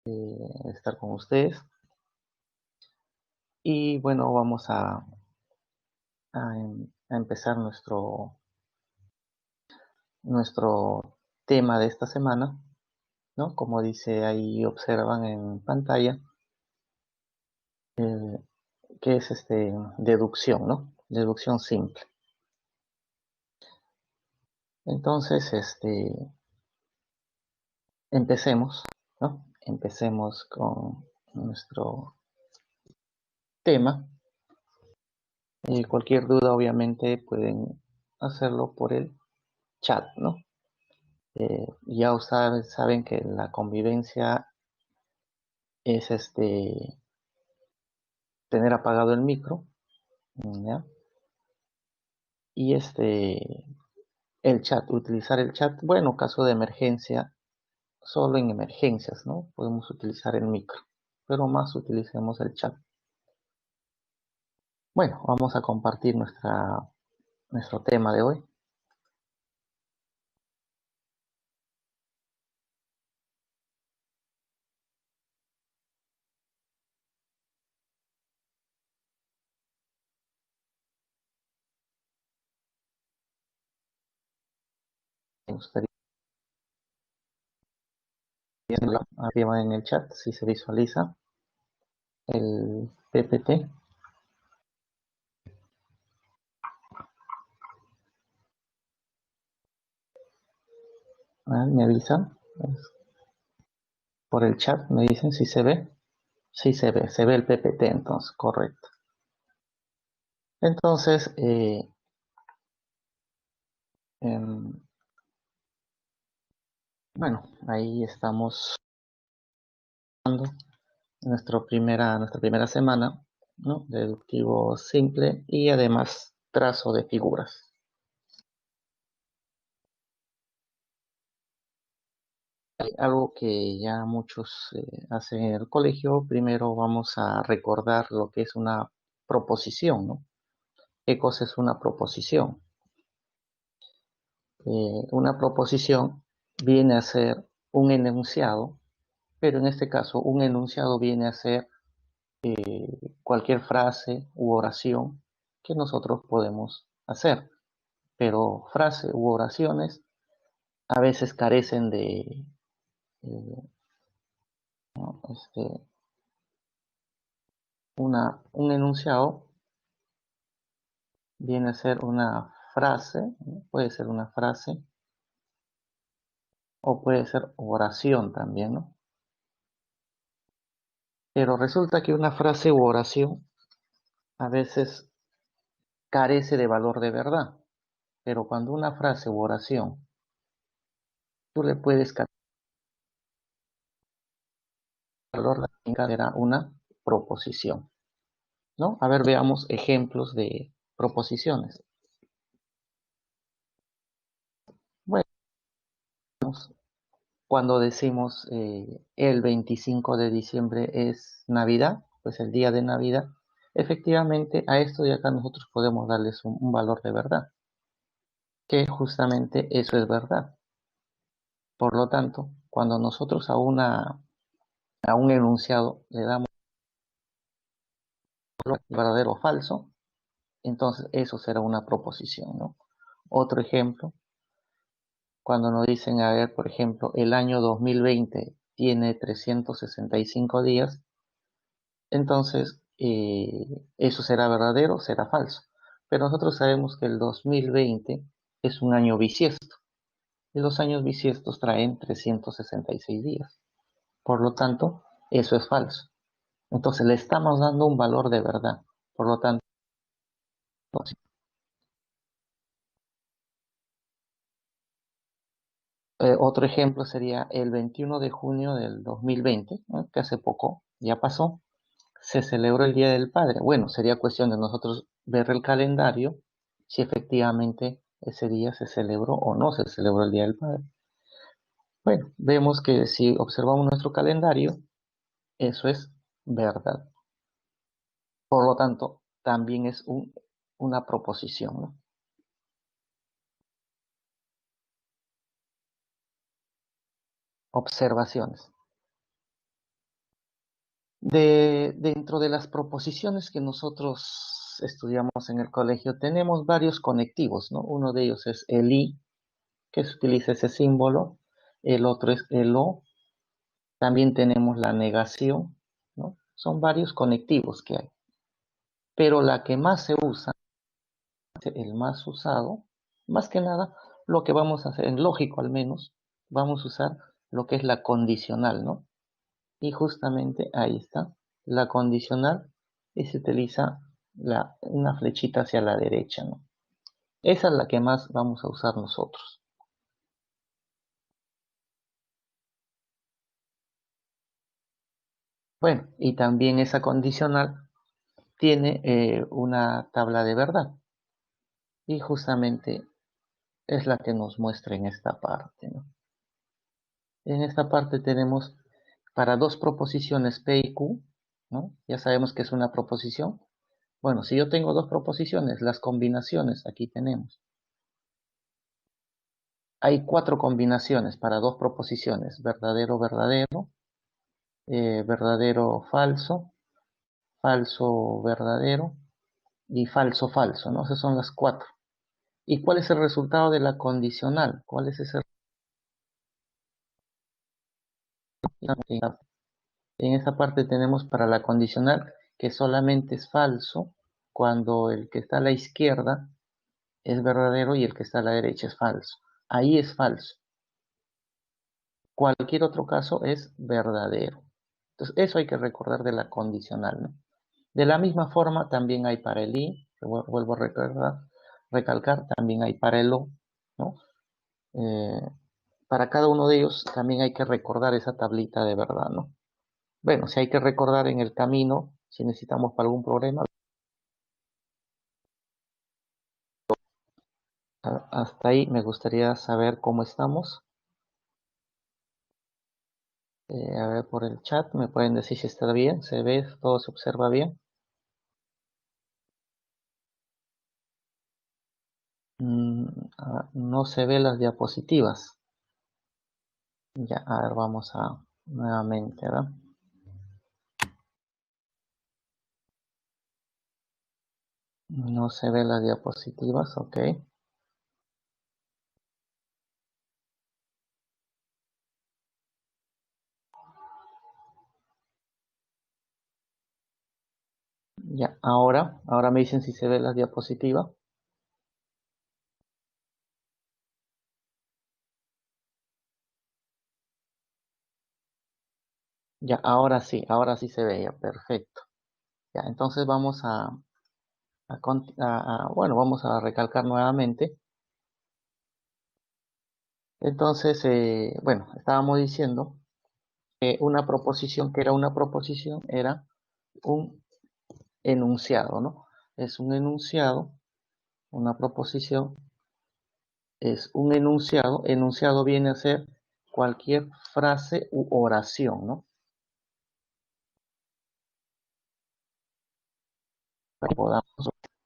estar con ustedes. Y bueno, vamos a empezar nuestro tema de esta semana, ¿no? Como dice ahí, observan en pantalla, eh, que es deducción, ¿no? Deducción simple. Entonces, empecemos, ¿no? Empecemos con nuestro tema. Cualquier duda, obviamente, pueden hacerlo por el chat, ¿no? Ya ustedes saben que la convivencia es tener apagado el micro, ¿ya? Y el chat, utilizar el chat, bueno, caso de emergencia, solo en emergencias, ¿no? Podemos utilizar el micro, pero más utilicemos el chat. Bueno, vamos a compartir nuestro tema de hoy. Me gustaría verlo arriba en el chat, si se visualiza el PPT. Me avisan por el chat, me dicen si se ve. Sí, se ve el PPT, entonces, correcto. Entonces, em, bueno, ahí estamos nuestra primera semana, ¿no? Deductivo simple y además trazo de figuras. Hay algo que ya muchos hacen en el colegio. Primero vamos a recordar lo que es una proposición, ¿no? ¿Qué cosa es una proposición? Una proposición viene a ser un enunciado, pero en este caso un enunciado viene a ser cualquier frase u oración que nosotros podemos hacer. Pero frase u oraciones a veces carecen de, ¿no? Un enunciado viene a ser una frase, ¿no? Puede ser una frase o puede ser oración también, ¿no? Pero resulta que una frase u oración a veces carece de valor de verdad, pero cuando una frase u oración tú le puedes cambiar valor, era una proposición, ¿no? A ver, veamos ejemplos de proposiciones. Bueno, cuando decimos el 25 de diciembre es Navidad, pues el día de Navidad, efectivamente a esto de acá nosotros podemos darles un valor de verdad, que justamente eso es verdad. Por lo tanto, cuando nosotros a un enunciado le damos verdadero o falso, entonces eso será una proposición, ¿no? Otro ejemplo, cuando nos dicen, a ver, por ejemplo, el año 2020 tiene 365 días, entonces eso será verdadero o será falso. Pero nosotros sabemos que el 2020 es un año bisiesto y los años bisiestos traen 366 días. Por lo tanto, eso es falso. Entonces le estamos dando un valor de verdad. Por lo tanto, otro ejemplo sería el 21 de junio del 2020, ¿no? Que hace poco ya pasó, se celebró el Día del Padre. Bueno, sería cuestión de nosotros ver el calendario si efectivamente ese día se celebró o no se celebró el Día del Padre. Bueno, vemos que si observamos nuestro calendario, eso es verdad. Por lo tanto, también es una proposición, ¿no? Observaciones. Dentro de las proposiciones que nosotros estudiamos en el colegio, tenemos varios conectivos, ¿no? Uno de ellos es el i, que se utiliza ese símbolo. El otro es el o. También tenemos la negación, ¿no? Son varios conectivos que hay. Pero la que más se usa, el más usado, más que nada, lo que vamos a hacer, en lógico al menos, vamos a usar lo que es la condicional, ¿no? Y justamente ahí está, la condicional, y se utiliza una flechita hacia la derecha, ¿no? Esa es la que más vamos a usar nosotros. Bueno, y también esa condicional tiene una tabla de verdad, y justamente es la que nos muestra en esta parte, ¿no? En esta parte tenemos para dos proposiciones P y Q, ¿no? Ya sabemos que es una proposición. Bueno, si yo tengo dos proposiciones, las combinaciones aquí tenemos. Hay cuatro combinaciones para dos proposiciones: verdadero, verdadero, verdadero, falso, falso, verdadero y falso, falso, ¿no? Esas son las cuatro. ¿Y cuál es el resultado de la condicional? ¿Cuál es ese resultado? En esa parte tenemos para la condicional que solamente es falso cuando el que está a la izquierda es verdadero y el que está a la derecha es falso. Ahí es falso. Cualquier otro caso es verdadero. Entonces, eso hay que recordar de la condicional, ¿no? De la misma forma, también hay para el i, vuelvo a recalcar, también hay para el o, ¿no? Eh, para cada uno de ellos también hay que recordar esa tablita de verdad, ¿no? Bueno, si hay que recordar en el camino, si necesitamos para algún problema, hasta ahí me gustaría saber cómo estamos. A ver por el chat, me pueden decir si está bien, se ve, todo se observa bien. No se ve las diapositivas. Ya, a ver, vamos a nuevamente, ¿verdad? No se ve las diapositivas, ok. Ya, ahora me dicen si se ve las diapositivas. Ya, ahora sí se ve, ya, perfecto. Ya, entonces vamos bueno, vamos a recalcar nuevamente. Entonces, bueno, estábamos diciendo que una proposición, que era una proposición, era un enunciado, ¿no? Es un enunciado, una proposición es un enunciado. Enunciado viene a ser cualquier frase u oración, ¿no?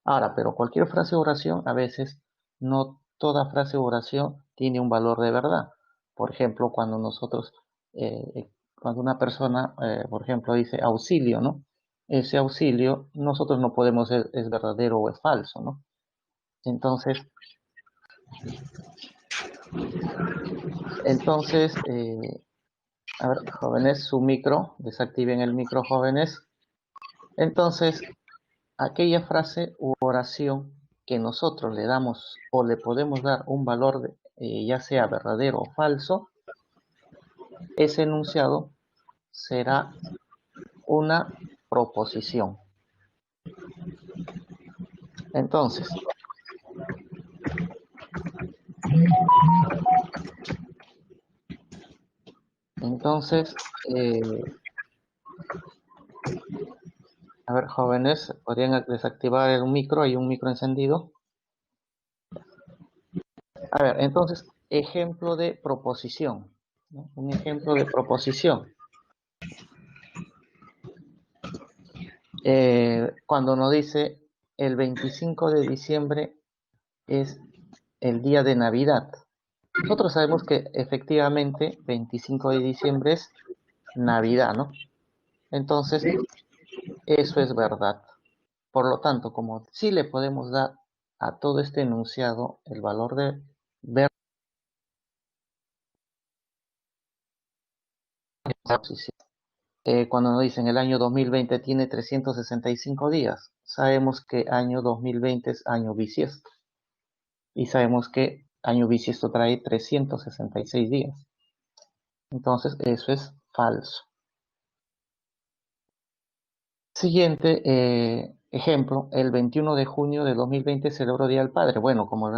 Ahora, pero cualquier frase o oración, a veces no toda frase o oración tiene un valor de verdad. Por ejemplo, cuando nosotros, cuando una persona, por ejemplo, dice auxilio, ¿no? Ese auxilio, nosotros no podemos ver es verdadero o es falso, ¿no? Entonces, a ver, jóvenes, su micro, desactiven el micro, jóvenes. Entonces, aquella frase u oración que nosotros le damos o le podemos dar un valor ya sea verdadero o falso, ese enunciado será una proposición. Entonces, entonces, a ver, jóvenes, podrían desactivar el micro, hay un micro encendido. A ver, entonces, ejemplo de proposición, ¿no? Un ejemplo de proposición. Cuando nos dice el 25 de diciembre es el día de Navidad. Nosotros sabemos que efectivamente 25 de diciembre es Navidad, ¿no? Entonces, eso es verdad. Por lo tanto, como sí le podemos dar a todo este enunciado el valor de verdad, cuando nos dicen el año 2020 tiene 365 días, sabemos que año 2020 es año bisiesto. Y sabemos que año bisiesto trae 366 días. Entonces, eso es falso. Siguiente ejemplo, el 21 de junio de 2020 celebró Día del Padre. Bueno, como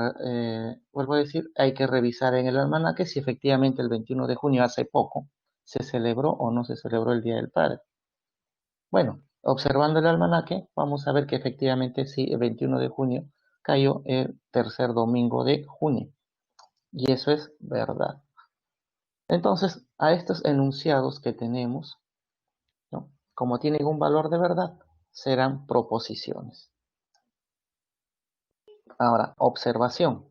vuelvo a decir, hay que revisar en el almanaque si efectivamente el 21 de junio hace poco se celebró o no se celebró el Día del Padre. Bueno, observando el almanaque, vamos a ver que efectivamente sí, el 21 de junio cayó el tercer domingo de junio. Y eso es verdad. Entonces, a estos enunciados que tenemos, ¿no? Como tienen un valor de verdad, serán proposiciones. Ahora, observación.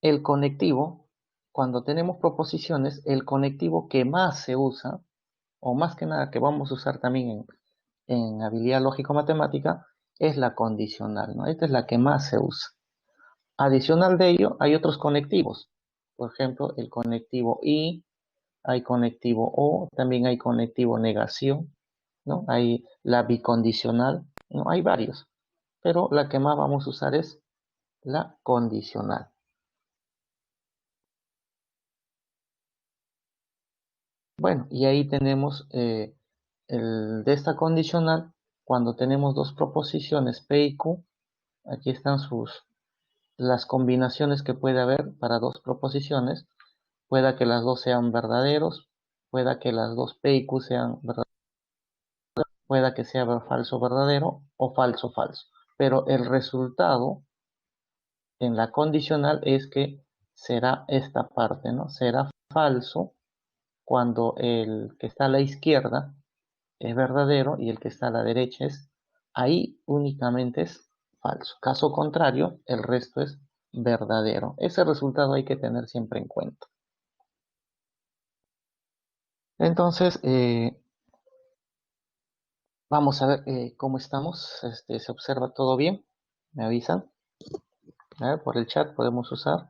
El conectivo, cuando tenemos proposiciones, el conectivo que más se usa, o más que nada que vamos a usar también en habilidad lógico-matemática, es la condicional, ¿no? Esta es la que más se usa. Adicional de ello, hay otros conectivos. Por ejemplo, el conectivo y, hay conectivo o, también hay conectivo negación, ¿no? Hay la bicondicional, ¿no? Hay varios, pero la que más vamos a usar es la condicional. Bueno, y ahí tenemos de esta condicional, cuando tenemos dos proposiciones P y Q, aquí están las combinaciones que puede haber para dos proposiciones, pueda que las dos sean verdaderos, pueda que las dos P y Q sean verdaderos, pueda que sea falso verdadero o falso falso, pero el resultado en la condicional es que será esta parte, ¿no? Será falso cuando el que está a la izquierda es verdadero y el que está a la derecha es, ahí únicamente es falso. Caso contrario, el resto es verdadero. Ese resultado hay que tener siempre en cuenta. Entonces, vamos a ver cómo estamos. ¿Se observa todo bien? ¿Me avisan? A ver, por el chat podemos usar.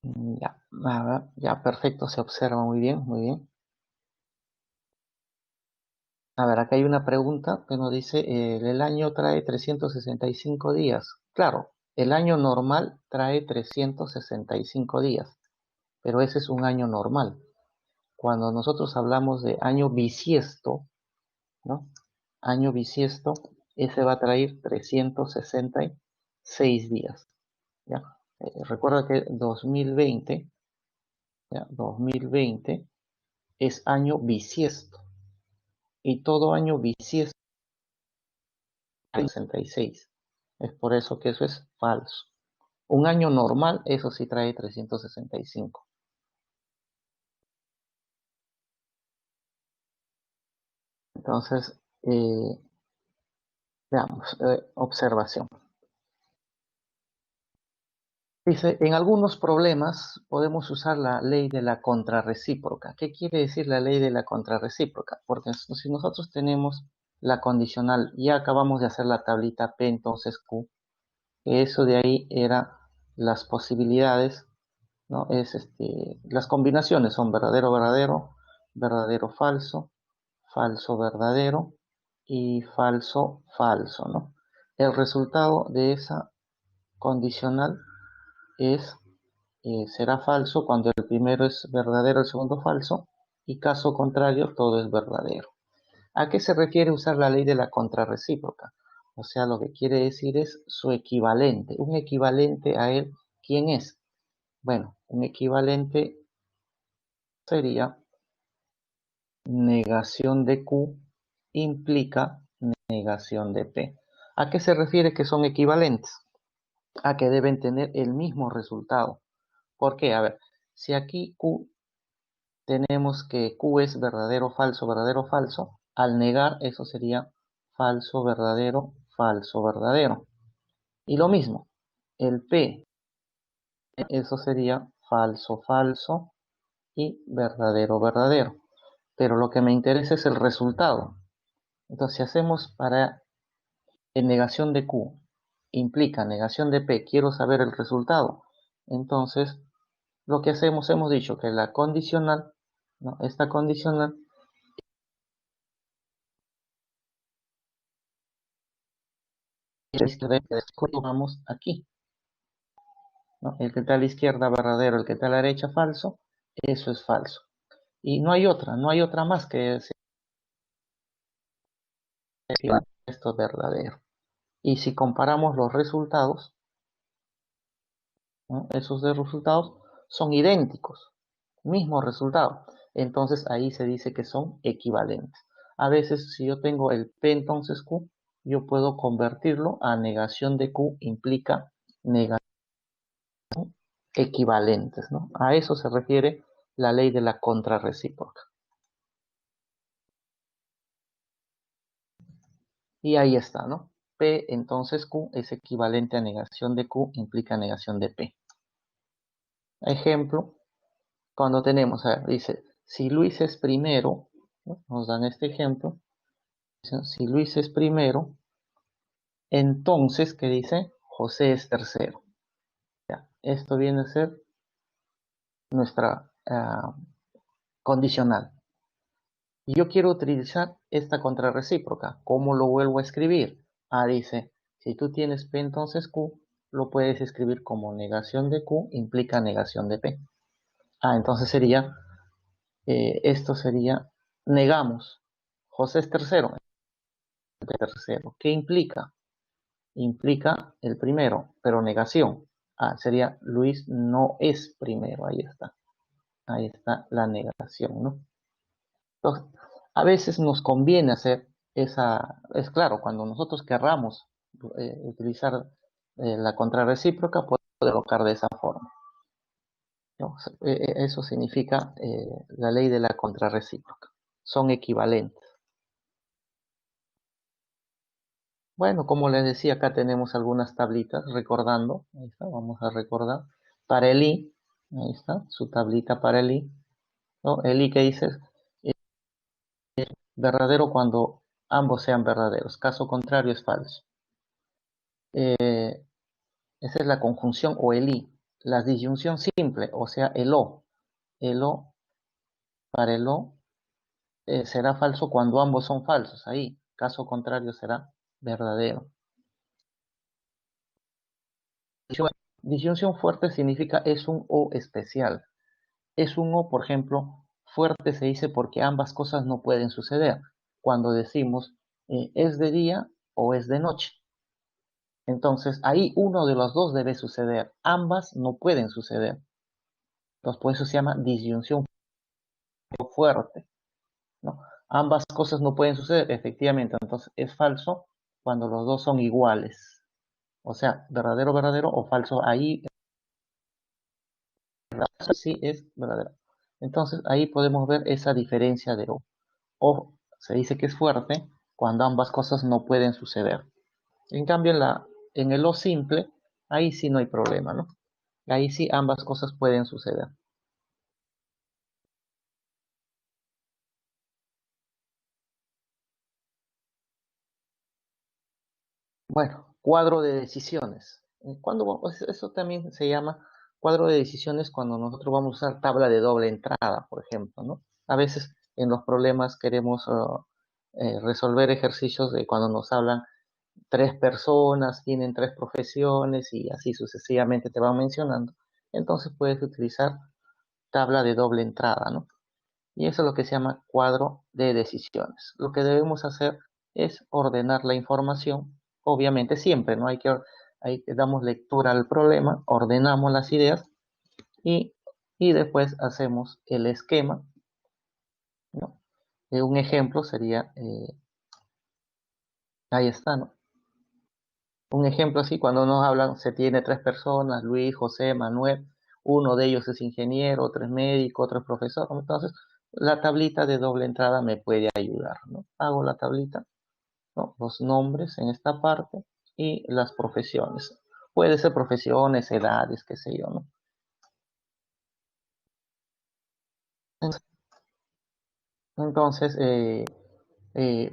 Ya, a ver, ya perfecto, se observa muy bien, muy bien. A ver, acá hay una pregunta que nos dice, el año trae 365 días. Claro, el año normal trae 365 días, pero ese es un año normal. Cuando nosotros hablamos de año bisiesto, ¿no? Año bisiesto, ese va a traer 366 días, ¿ya? Recuerda que 2020, ¿ya? 2020 es año bisiesto y todo año bisiesto 66. Es por eso que eso es falso. Un año normal, eso sí trae 365. Entonces, veamos, observación. Dice, en algunos problemas podemos usar la ley de la contrarrecíproca. ¿Qué quiere decir la ley de la contrarrecíproca? Porque si nosotros tenemos la condicional, ya acabamos de hacer la tablita P, entonces Q, eso de ahí era las posibilidades, ¿no? Las combinaciones son verdadero, verdadero, verdadero, falso, falso, verdadero y falso, falso, ¿no? El resultado de esa condicional es, será falso cuando el primero es verdadero, el segundo falso, y caso contrario, todo es verdadero. ¿A qué se refiere usar la ley de la contrarrecíproca? O sea, lo que quiere decir es su equivalente. Un equivalente a él, ¿quién es? Bueno, un equivalente sería negación de Q implica negación de P. ¿A qué se refiere que son equivalentes? A que deben tener el mismo resultado. ¿Por qué? A ver, si aquí Q tenemos que Q es verdadero, falso, verdadero, falso. Al negar, eso sería falso, verdadero, falso, verdadero. Y lo mismo, el P, eso sería falso, falso y verdadero, verdadero. Pero lo que me interesa es el resultado. Entonces, si hacemos para en negación de Q, implica negación de P, quiero saber el resultado. Entonces, lo que hacemos, hemos dicho que la condicional, ¿no? Esta condicional, vamos aquí, ¿no? El que está a la izquierda verdadero, el que está a la derecha falso, eso es falso. Y no hay otra más que esto es verdadero. Y si comparamos los resultados, ¿no? Esos de resultados son idénticos, mismo resultado. Entonces ahí se dice que son equivalentes. A veces si yo tengo el P entonces Q, yo puedo convertirlo a negación de Q, implica negación equivalentes, ¿no? A eso se refiere la ley de la contrarrecíproca. Y ahí está, ¿no? P entonces Q es equivalente a negación de Q, implica negación de P. Ejemplo, cuando tenemos, dice, si Luis es primero, ¿no? Nos dan este ejemplo, si Luis es primero, entonces, ¿qué dice? José es tercero. Ya, esto viene a ser nuestra condicional. Y yo quiero utilizar esta contrarrecíproca. ¿Cómo lo vuelvo a escribir? Dice, si tú tienes P entonces Q, lo puedes escribir como negación de Q implica negación de P. Entonces sería, esto sería, negamos. José es tercero. Tercero. ¿Qué implica? Implica el primero, pero negación. Sería Luis no es primero. Ahí está. Ahí está la negación, ¿no? Entonces, a veces nos conviene hacer es claro, cuando nosotros querramos utilizar la contrarrecíproca, podemos colocar de esa forma, ¿no? Eso significa la ley de la contrarrecíproca. Son equivalentes. Bueno, como les decía, acá tenemos algunas tablitas recordando. Ahí está, vamos a recordar. Para el I, ahí está, su tablita para el I, ¿no? El I que dice verdadero cuando ambos sean verdaderos. Caso contrario es falso. Esa es la conjunción o el I. La disyunción simple, o sea, el O. El O, para el O, será falso cuando ambos son falsos. Ahí, caso contrario será verdadero. Disyunción fuerte significa es un O especial. Es un O, por ejemplo, fuerte se dice porque ambas cosas no pueden suceder. Cuando decimos es de día o es de noche. Entonces, ahí uno de los dos debe suceder. Ambas no pueden suceder. Entonces, por eso se llama disyunción fuerte, ¿no? Ambas cosas no pueden suceder, efectivamente. Entonces, es falso cuando los dos son iguales. O sea, verdadero, verdadero o falso. Ahí sí es verdadero. Entonces, ahí podemos ver esa diferencia de O. O se dice que es fuerte cuando ambas cosas no pueden suceder. En cambio, en el O simple, ahí sí no hay problema, ¿no? Ahí sí ambas cosas pueden suceder. Bueno, cuadro de decisiones. Eso también se llama cuadro de decisiones cuando nosotros vamos a usar tabla de doble entrada, por ejemplo, ¿no? A veces en los problemas queremos resolver ejercicios de cuando nos hablan tres personas, tienen tres profesiones y así sucesivamente te van mencionando. Entonces puedes utilizar tabla de doble entrada, ¿no? Y eso es lo que se llama cuadro de decisiones. Lo que debemos hacer es ordenar la información, obviamente siempre, ¿no? Hay que damos lectura al problema, ordenamos las ideas y, y después hacemos el esquema, ¿no? Un ejemplo sería, ahí está, ¿no? Un ejemplo así, cuando nos hablan, se tiene tres personas, Luis, José, Manuel. uno de ellos es ingeniero, otro es médico, otro es profesor. Entonces, la tablita de doble entrada me puede ayudar, ¿no? Hago la tablita, ¿no? Los nombres en esta parte y las profesiones. Puede ser profesiones, edades, qué sé yo, ¿no? Entonces,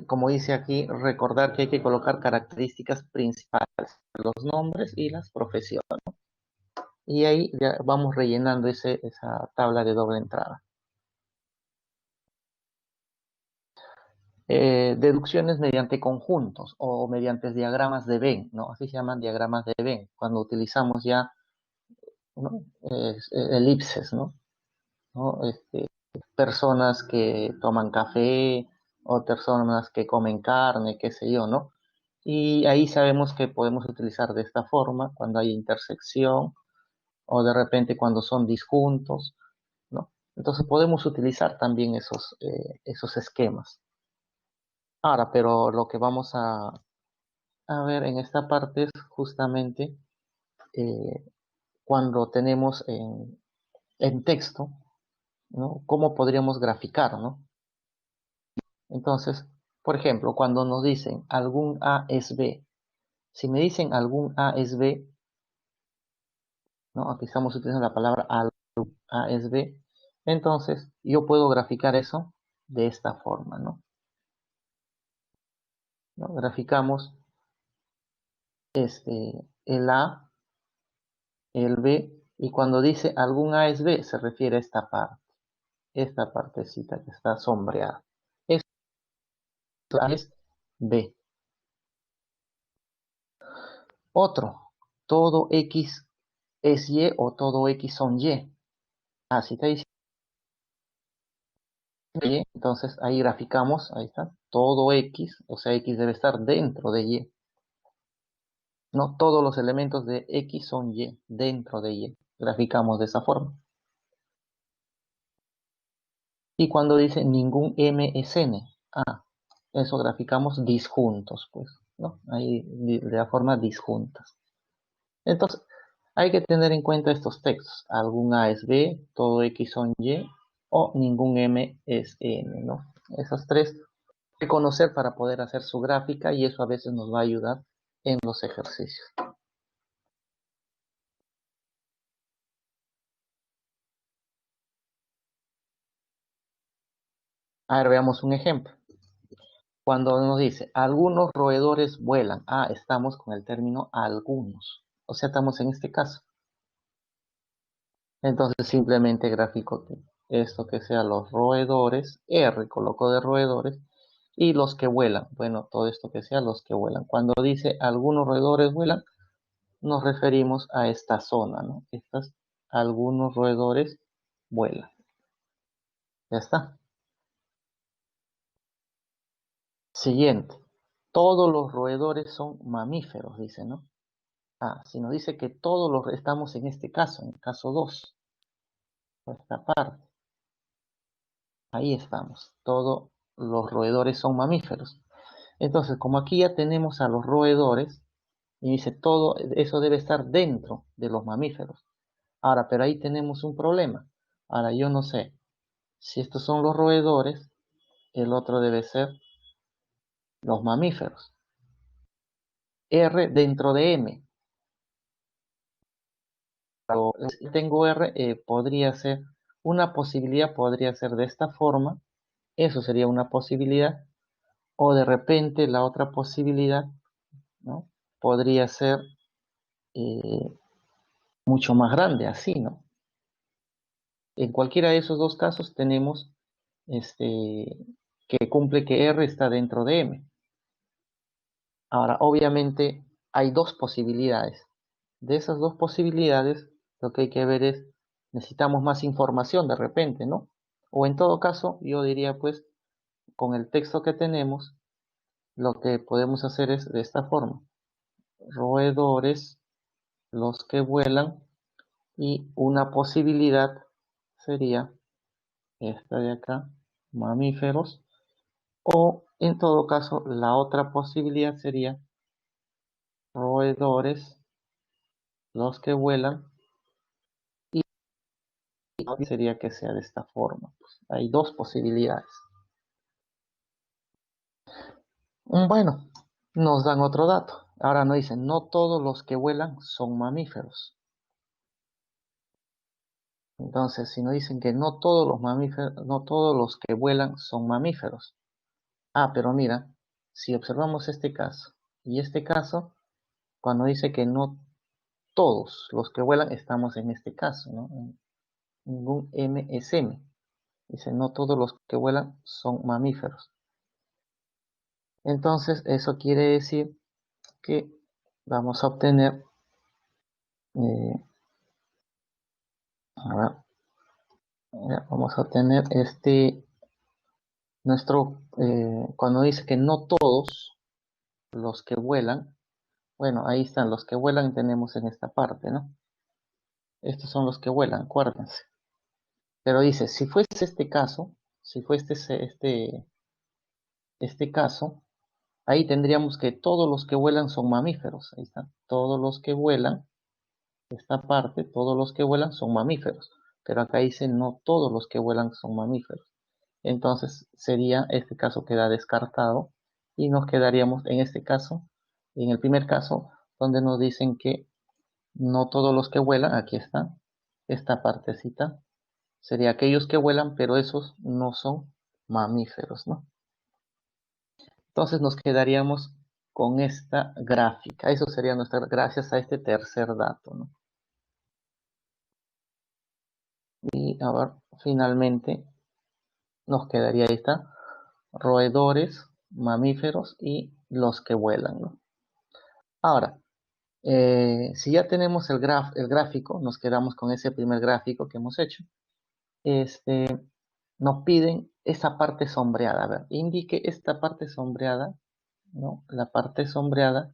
como dice aquí, recordar que hay que colocar características principales, los nombres y las profesiones. Y ahí ya vamos rellenando esa tabla de doble entrada. Deducciones mediante conjuntos o mediante diagramas de Venn, ¿no? Así se llaman diagramas de Venn, cuando utilizamos ya, ¿no? Elipses, ¿no? ¿No? Personas que toman café o personas que comen carne, qué sé yo, ¿no? Y ahí sabemos que podemos utilizar de esta forma cuando hay intersección o de repente cuando son disjuntos, ¿no? Entonces podemos utilizar también esos esquemas. Ahora, pero lo que vamos a ver en esta parte es justamente eh, cuando tenemos en texto, ¿no? ¿Cómo podríamos graficar, ¿no? Entonces, por ejemplo, cuando nos dicen algún A es B, si me dicen algún A es B, ¿no? Aquí estamos utilizando la palabra algún A es B, entonces yo puedo graficar eso de esta forma, ¿no? ¿No? Graficamos el A, el B, y cuando dice algún A es B, se refiere a esta partecita que está sombreada. Esto es B. Otro, todo X es Y o todo X son Y. Ah, si está diciendo Y, entonces ahí graficamos, ahí está, todo X, o sea, X debe estar dentro de Y. No todos los elementos de X son Y, dentro de Y. Graficamos de esa forma. Y cuando dice ningún M es N, ah, eso graficamos disjuntos, pues, ¿no? Ahí de la forma disjuntas. Entonces, hay que tener en cuenta estos textos. Algún A es B, todo X son Y, o ningún M es N, ¿no? Esos tres hay que conocer para poder hacer su gráfica y eso a veces nos va a ayudar en los ejercicios. A ver, veamos un ejemplo. Cuando nos dice, algunos roedores vuelan. Ah, estamos con el término algunos. O sea, estamos en este caso. Entonces simplemente gráfico esto que sea los roedores, R coloco de roedores, y los que vuelan. Bueno, todo esto que sea los que vuelan. Cuando dice algunos roedores vuelan, nos referimos a esta zona, ¿no? Algunos roedores vuelan. Ya está. Siguiente. Todos los roedores son mamíferos, dice, ¿no? Ah, si nos dice que todos los estamos en este caso, en el caso 2, esta parte, ahí estamos. Todos los roedores son mamíferos. Entonces, como aquí ya tenemos a los roedores, y dice todo eso debe estar dentro de los mamíferos. Ahora, pero ahí tenemos un problema. Ahora, yo no sé si estos son los roedores, el otro debe ser los mamíferos. R dentro de M. Si tengo R, podría ser una posibilidad, podría ser de esta forma. Eso sería una posibilidad. O de repente la otra posibilidad, ¿no? Podría ser eh, mucho más grande, así, ¿no? En cualquiera de esos dos casos tenemos que cumple que R está dentro de M. Ahora, obviamente hay dos posibilidades. De esas dos posibilidades, lo que hay que ver es, necesitamos más información de repente, ¿no? O en todo caso, yo diría pues, con el texto que tenemos, lo que podemos hacer es de esta forma. Roedores, los que vuelan, y una posibilidad sería esta de acá, mamíferos, o en todo caso, la otra posibilidad sería roedores, los que vuelan, sería que sea de esta forma. Pues, hay dos posibilidades. Bueno, nos dan otro dato. Ahora nos dicen, no todos los que vuelan son mamíferos. Entonces, si nos dicen que no todos los mamíferos, no todos los que vuelan son mamíferos. Ah, pero mira, si observamos este caso y este caso, cuando dice que no todos los que vuelan, estamos en este caso, ¿no? En un MSM. Dice, no todos los que vuelan son mamíferos. Entonces, eso quiere decir que vamos a obtener, eh, a ver, vamos a obtener cuando dice que no todos los que vuelan, bueno, ahí están los que vuelan, tenemos en esta parte, ¿no? Estos son los que vuelan, acuérdense. Pero dice, si fuese este caso, si fuese este caso, ahí tendríamos que todos los que vuelan son mamíferos. Ahí está, todos los que vuelan, esta parte, todos los que vuelan son mamíferos. Pero acá dice, no todos los que vuelan son mamíferos. Entonces sería, este caso queda descartado y nos quedaríamos en este caso, en el primer caso, donde nos dicen que no todos los que vuelan, aquí está, esta partecita, sería aquellos que vuelan, pero esos no son mamíferos, ¿no? Entonces nos quedaríamos con esta gráfica. Eso sería nuestra, gracias a este tercer dato, ¿no? Y a ver, finalmente nos quedaría ahí está, roedores, mamíferos y los que vuelan, ¿no? Ahora, si ya tenemos el gráfico, nos quedamos con ese primer gráfico que hemos hecho. Nos piden esa parte sombreada. A ver, indique esta parte sombreada, ¿no? La parte sombreada,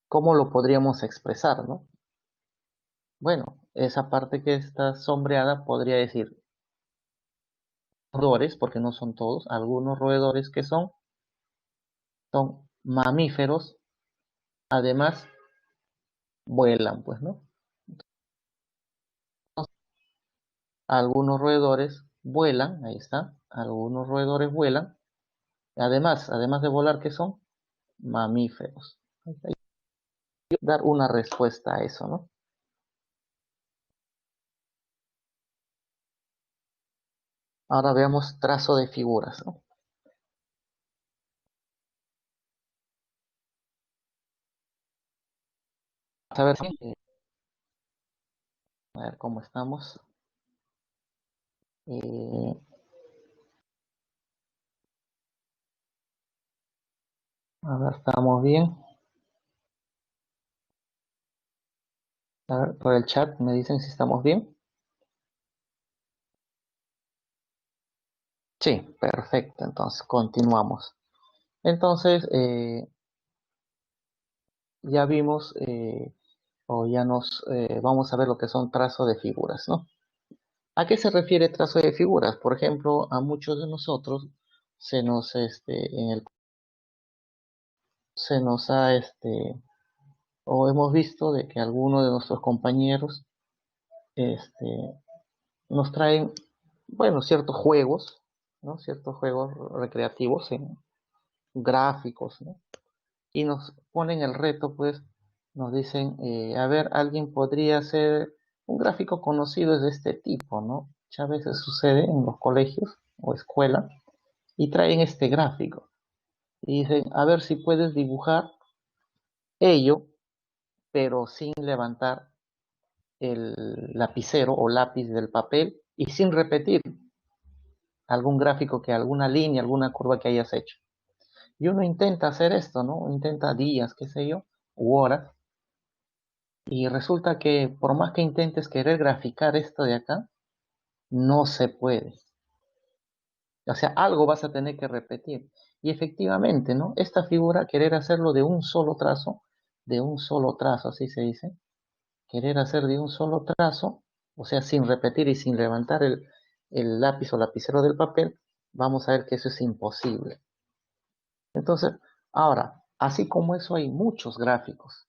¿cómo lo podríamos expresar, no? Bueno, esa parte que está sombreada podría decir roedores, porque no son todos, algunos roedores que son mamíferos, además vuelan, pues, ¿no? Algunos roedores vuelan, ahí está, algunos roedores vuelan, además de volar, ¿qué son? Mamíferos. Hay que dar una respuesta a eso, ¿no? Ahora veamos trazo de figuras, ¿no? A ver, a ver cómo estamos. Eh, a ver, estamos bien. A ver, por el chat me dicen si estamos bien. Sí, perfecto. Entonces, continuamos. Entonces, ya vimos, o ya vamos a ver lo que son trazos de figuras, ¿no? ¿A qué se refiere trazo de figuras? Por ejemplo, a muchos de nosotros se nos, se nos ha, o hemos visto de que algunos de nuestros compañeros, este, nos traen, bueno, ciertos juegos, ¿no? Ciertos juegos recreativos en gráficos, ¿no? Y nos ponen el reto, pues, nos dicen, a ver, alguien podría hacer un gráfico conocido es de este tipo, ¿no? Muchas veces sucede en los colegios o escuelas y traen este gráfico y dicen, a ver si puedes dibujar ello, pero sin levantar el lapicero o lápiz del papel y sin repetir algún gráfico que alguna línea, alguna curva que hayas hecho. Y uno intenta hacer esto, ¿no? Intenta días, qué sé yo, u horas, y resulta que por más que intentes querer graficar esto de acá, no se puede. O sea, algo vas a tener que repetir. Y efectivamente, ¿no? Esta figura, querer hacerlo de un solo trazo, así se dice, querer hacer de un solo trazo, o sea, sin repetir y sin levantar el lápiz o lapicero del papel, vamos a ver que eso es imposible. Entonces, ahora, así como eso hay muchos gráficos.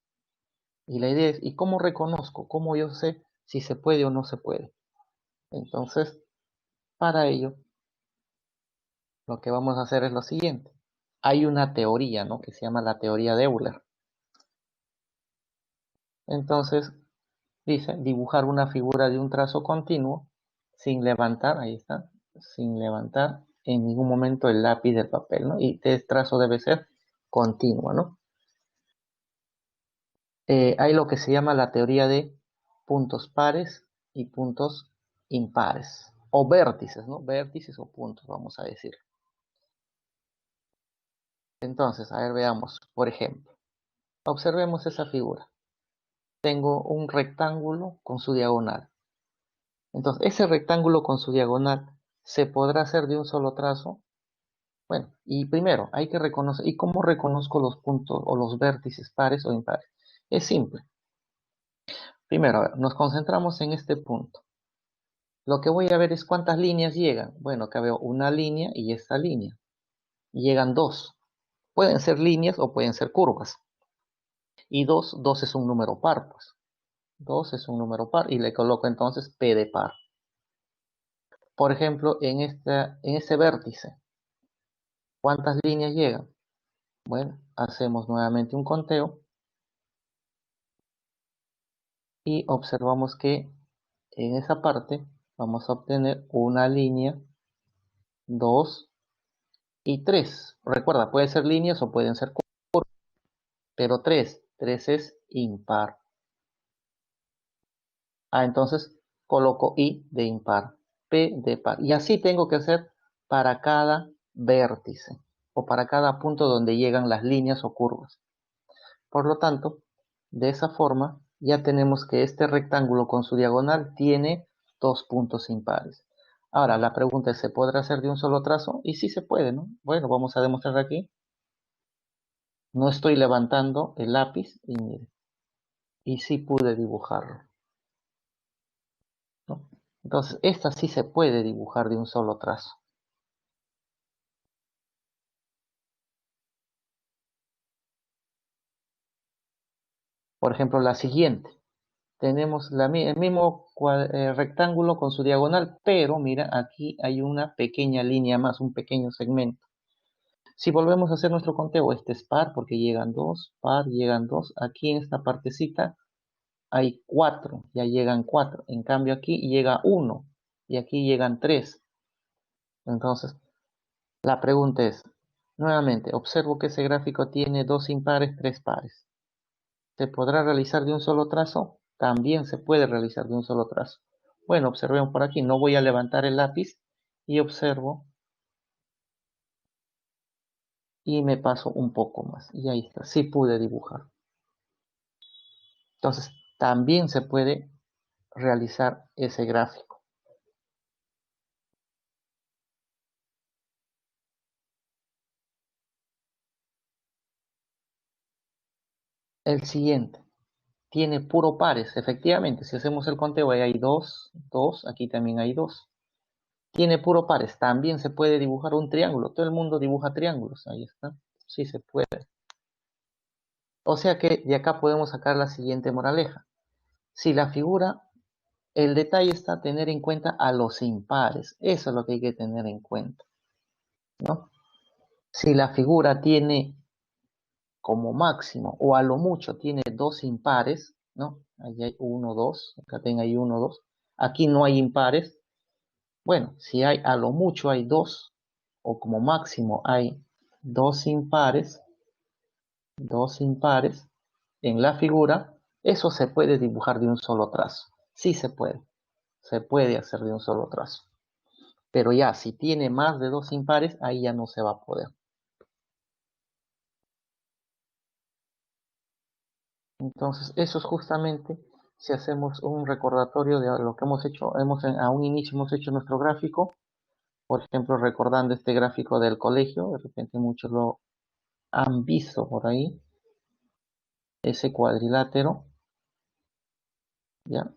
Y la idea es, ¿y cómo reconozco? ¿Cómo yo sé si se puede o no se puede. Entonces, para ello, lo que vamos a hacer es lo siguiente. Hay una teoría, ¿no?, que se llama la teoría de Euler. Entonces, dice dibujar una figura de un trazo continuo sin levantar, ahí está, sin levantar en ningún momento el lápiz del papel, ¿no? Y este trazo debe ser continuo, ¿no? Hay lo que se llama la teoría de puntos pares y puntos impares, o vértices, ¿no? Vértices o puntos, vamos a decir. Entonces, a ver, veamos, por ejemplo, observemos esa figura. Tengo un rectángulo con su diagonal. Entonces, ese rectángulo con su diagonal se podrá hacer de un solo trazo. Bueno, y primero hay que reconocer, ¿y cómo reconozco los puntos o los vértices pares o impares? Es simple. Primero, a ver, nos concentramos en este punto. Lo que voy a ver es cuántas líneas llegan. Bueno, acá veo una línea y esta línea. Llegan dos. Pueden ser líneas o pueden ser curvas. Y dos es un número par, pues. 2 es un número par y le coloco entonces P de par. Por ejemplo, en ese vértice, ¿cuántas líneas llegan? Bueno, hacemos nuevamente un conteo y observamos que en esa parte vamos a obtener una línea, 2 y 3. Recuerda, pueden ser líneas o pueden ser curvas, pero 3 es impar. Entonces coloco I de impar, P de par. Y así tengo que hacer para cada vértice o para cada punto donde llegan las líneas o curvas. Por lo tanto, de esa forma ya tenemos que este rectángulo con su diagonal tiene dos puntos impares. Ahora, la pregunta es, ¿se podrá hacer de un solo trazo? Y sí se puede, ¿no? Bueno, vamos a demostrar aquí. No estoy levantando el lápiz y mire, y sí pude dibujarlo, ¿no? Entonces, esta sí se puede dibujar de un solo trazo. Por ejemplo, la siguiente. Tenemos el mismo rectángulo con su diagonal, pero mira, aquí hay una pequeña línea más, un pequeño segmento. Si volvemos a hacer nuestro conteo, este es par porque llegan dos, par, llegan dos. Aquí en esta partecita hay 4, ya llegan 4. En cambio aquí llega 1 y aquí llegan 3. Entonces, la pregunta es, nuevamente, observo que ese gráfico tiene dos impares, tres pares. ¿Se podrá realizar de un solo trazo? También se puede realizar de un solo trazo. Bueno, observemos por aquí, no voy a levantar el lápiz y observo y me paso un poco más. Y ahí está, sí pude dibujar. Entonces, también se puede realizar ese gráfico. El siguiente tiene puro pares. Efectivamente, si hacemos el conteo, ahí hay 2, 2, aquí también hay 2. Tiene puro pares. También se puede dibujar un triángulo. Todo el mundo dibuja triángulos. Ahí está. Sí se puede. O sea que de acá podemos sacar la siguiente moraleja. Si la figura, el detalle está tener en cuenta a los impares. Eso es lo que hay que tener en cuenta, ¿no? Si la figura tiene como máximo o a lo mucho tiene dos impares, ¿no? Ahí hay 1, 2, acá tengo ahí 1, 2. Aquí no hay impares. Bueno, si hay a lo mucho hay dos o como máximo hay dos impares en la figura, eso se puede dibujar de un solo trazo. Sí se puede hacer de un solo trazo. Pero ya, si tiene más de dos impares, ahí ya no se va a poder. Entonces, eso es justamente si hacemos un recordatorio de lo que hemos hecho. A un inicio hemos hecho nuestro gráfico, por ejemplo, recordando este gráfico del colegio, de repente muchos lo han visto por ahí, ese cuadrilátero, ¿ya?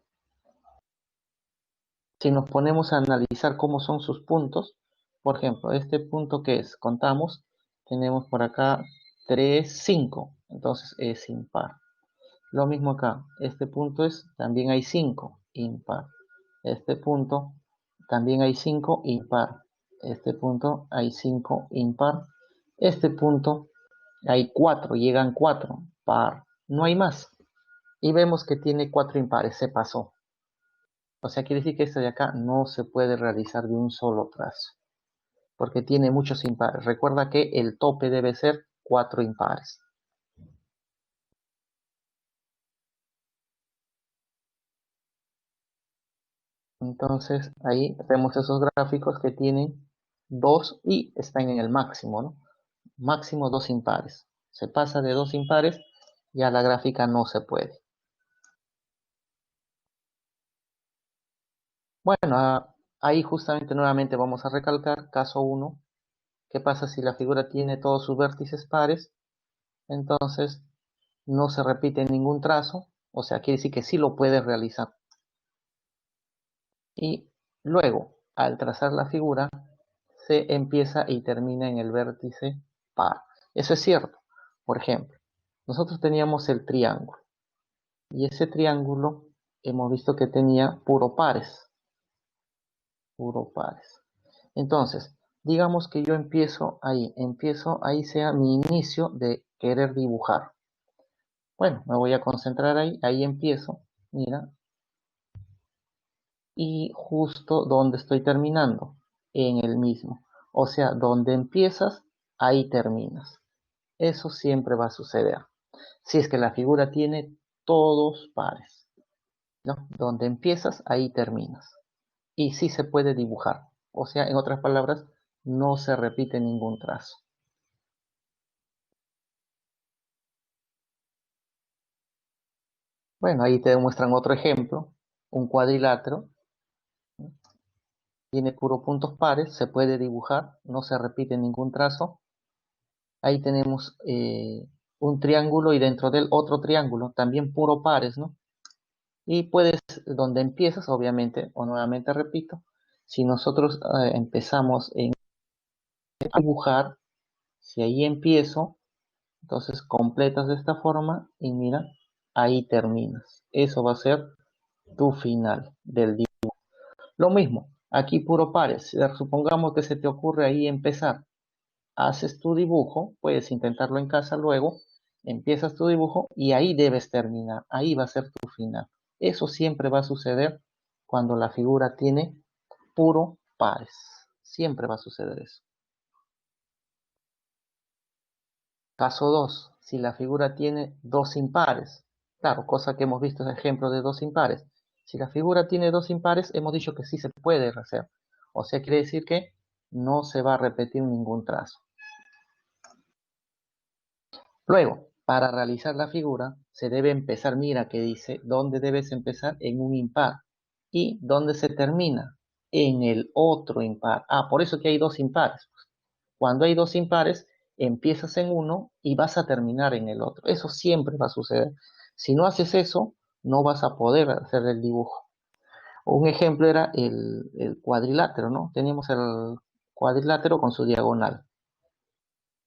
Si nos ponemos a analizar cómo son sus puntos, por ejemplo, este punto que es, contamos, tenemos por acá 3, 5, entonces es impar. Lo mismo acá, este punto es, también hay 5, impar. Este punto también hay 5 impar. Este punto hay 5 impar. Este punto hay 4, llegan 4 par. No hay más. Y vemos que tiene 4 impares, se pasó. O sea, quiere decir que este de acá no se puede realizar de un solo trazo, porque tiene muchos impares. Recuerda que el tope debe ser 4 impares. Entonces ahí vemos esos gráficos que tienen 2 y están en el máximo, ¿no? Máximo 2 impares. Se pasa de 2 impares, ya la gráfica no se puede. Bueno, ahí justamente nuevamente vamos a recalcar caso 1. ¿Qué pasa si la figura tiene todos sus vértices pares? Entonces no se repite ningún trazo, o sea, quiere decir que sí lo puedes realizar. Y luego, al trazar la figura, se empieza y termina en el vértice par. Eso es cierto. Por ejemplo, nosotros teníamos el triángulo y ese triángulo hemos visto que tenía puro pares. Puro pares. Entonces, digamos que yo empiezo ahí sea mi inicio de querer dibujar. Bueno, me voy a concentrar ahí empiezo, mira, y justo donde estoy terminando, en el mismo. O sea, donde empiezas, ahí terminas. Eso siempre va a suceder. Si es que la figura tiene todos pares, ¿no? Donde empiezas, ahí terminas. Y sí se puede dibujar. O sea, en otras palabras, no se repite ningún trazo. Bueno, ahí te demuestran otro ejemplo. Un cuadrilátero, ¿no? Tiene puro puntos pares, se puede dibujar, no se repite ningún trazo. Ahí tenemos un triángulo y dentro de él otro triángulo, también puro pares, ¿no? Y puedes, donde empiezas, obviamente, o nuevamente repito, si nosotros empezamos en dibujar, si ahí empiezo, entonces completas de esta forma y mira, ahí terminas. Eso va a ser tu final del dibujo. Lo mismo, aquí puro pares. Supongamos que se te ocurre ahí empezar. Haces tu dibujo, puedes intentarlo en casa luego, empiezas tu dibujo y ahí debes terminar. Ahí va a ser tu final. Eso siempre va a suceder cuando la figura tiene puro pares. Siempre va a suceder eso. Caso 2, si la figura tiene dos impares. Claro, cosa que hemos visto es ejemplo de dos impares. Si la figura tiene dos impares, hemos dicho que sí se puede hacer. O sea, quiere decir que no se va a repetir ningún trazo. Luego, para realizar la figura, se debe empezar, mira que dice, ¿dónde debes empezar? En un impar. ¿Y dónde se termina? En el otro impar. Ah, por eso que hay dos impares. Cuando hay dos impares, empiezas en uno y vas a terminar en el otro. Eso siempre va a suceder. Si no haces eso, no vas a poder hacer el dibujo. Un ejemplo era el cuadrilátero, ¿no? Teníamos el cuadrilátero con su diagonal.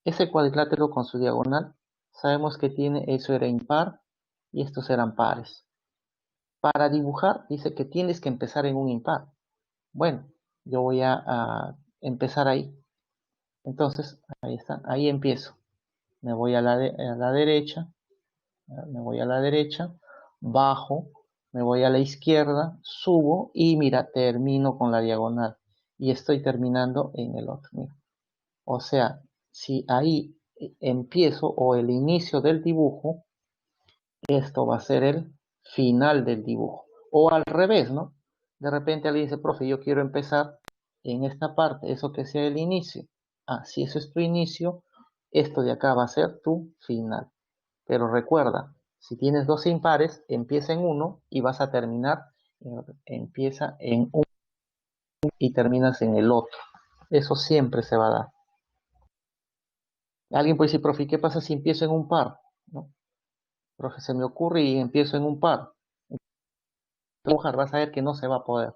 Ese cuadrilátero con su diagonal, sabemos que tiene, eso era impar y estos eran pares. Para dibujar, dice que tienes que empezar en un impar. Bueno, yo voy a empezar ahí. Entonces, ahí está, ahí empiezo. Me voy a la derecha, me voy a la derecha, bajo, me voy a la izquierda, subo y mira, termino con la diagonal. Y estoy terminando en el otro. Mira. O sea, si ahí empiezo o el inicio del dibujo, esto va a ser el final del dibujo. O al revés, ¿no? De repente alguien dice, profe, yo quiero empezar en esta parte, eso que sea el inicio. Ah, si eso es tu inicio, esto de acá va a ser tu final. Pero recuerda, si tienes dos impares, empieza en uno y vas a terminar, empieza en uno y terminas en el otro. Eso siempre se va a dar. Alguien puede decir, profe, ¿qué pasa si empiezo en un par? ¿No? Profe, se me ocurre y empiezo en un par. Dibujar, vas a ver que no se va a poder.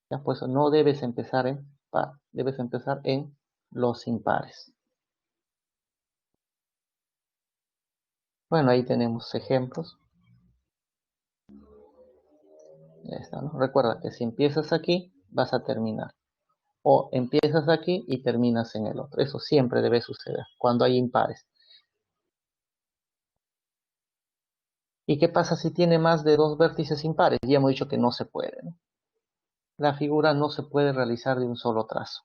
Ya, pues no debes empezar en par, debes empezar en los impares. Bueno, ahí tenemos ejemplos. Ya está, ¿no? Recuerda que si empiezas aquí, vas a terminar. O empiezas aquí y terminas en el otro. Eso siempre debe suceder cuando hay impares. ¿Y qué pasa si tiene más de dos vértices impares? Ya hemos dicho que no se puede, ¿no? La figura no se puede realizar de un solo trazo.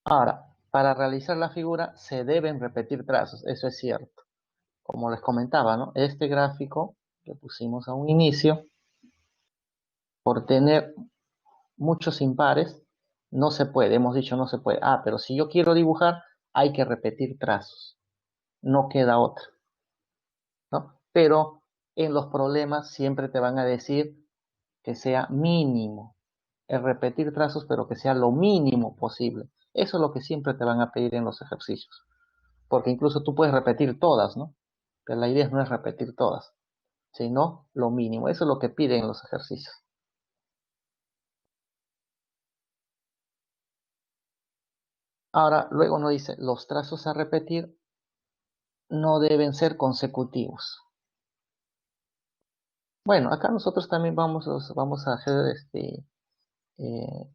Ahora, para realizar la figura se deben repetir trazos, eso es cierto. Como les comentaba, ¿no? Este gráfico que pusimos a un inicio, por tener muchos impares, no se puede, hemos dicho no se puede. Ah, pero si yo quiero dibujar, hay que repetir trazos, no queda otra, ¿no? Pero en los problemas siempre te van a decir que sea mínimo, el repetir trazos, pero que sea lo mínimo posible. Eso es lo que siempre te van a pedir en los ejercicios, porque incluso tú puedes repetir todas, ¿no? Pero la idea no es repetir todas, sino lo mínimo. Eso es lo que piden en los ejercicios. Ahora, luego nos dice, los trazos a repetir no deben ser consecutivos. Bueno, acá nosotros también vamos a hacer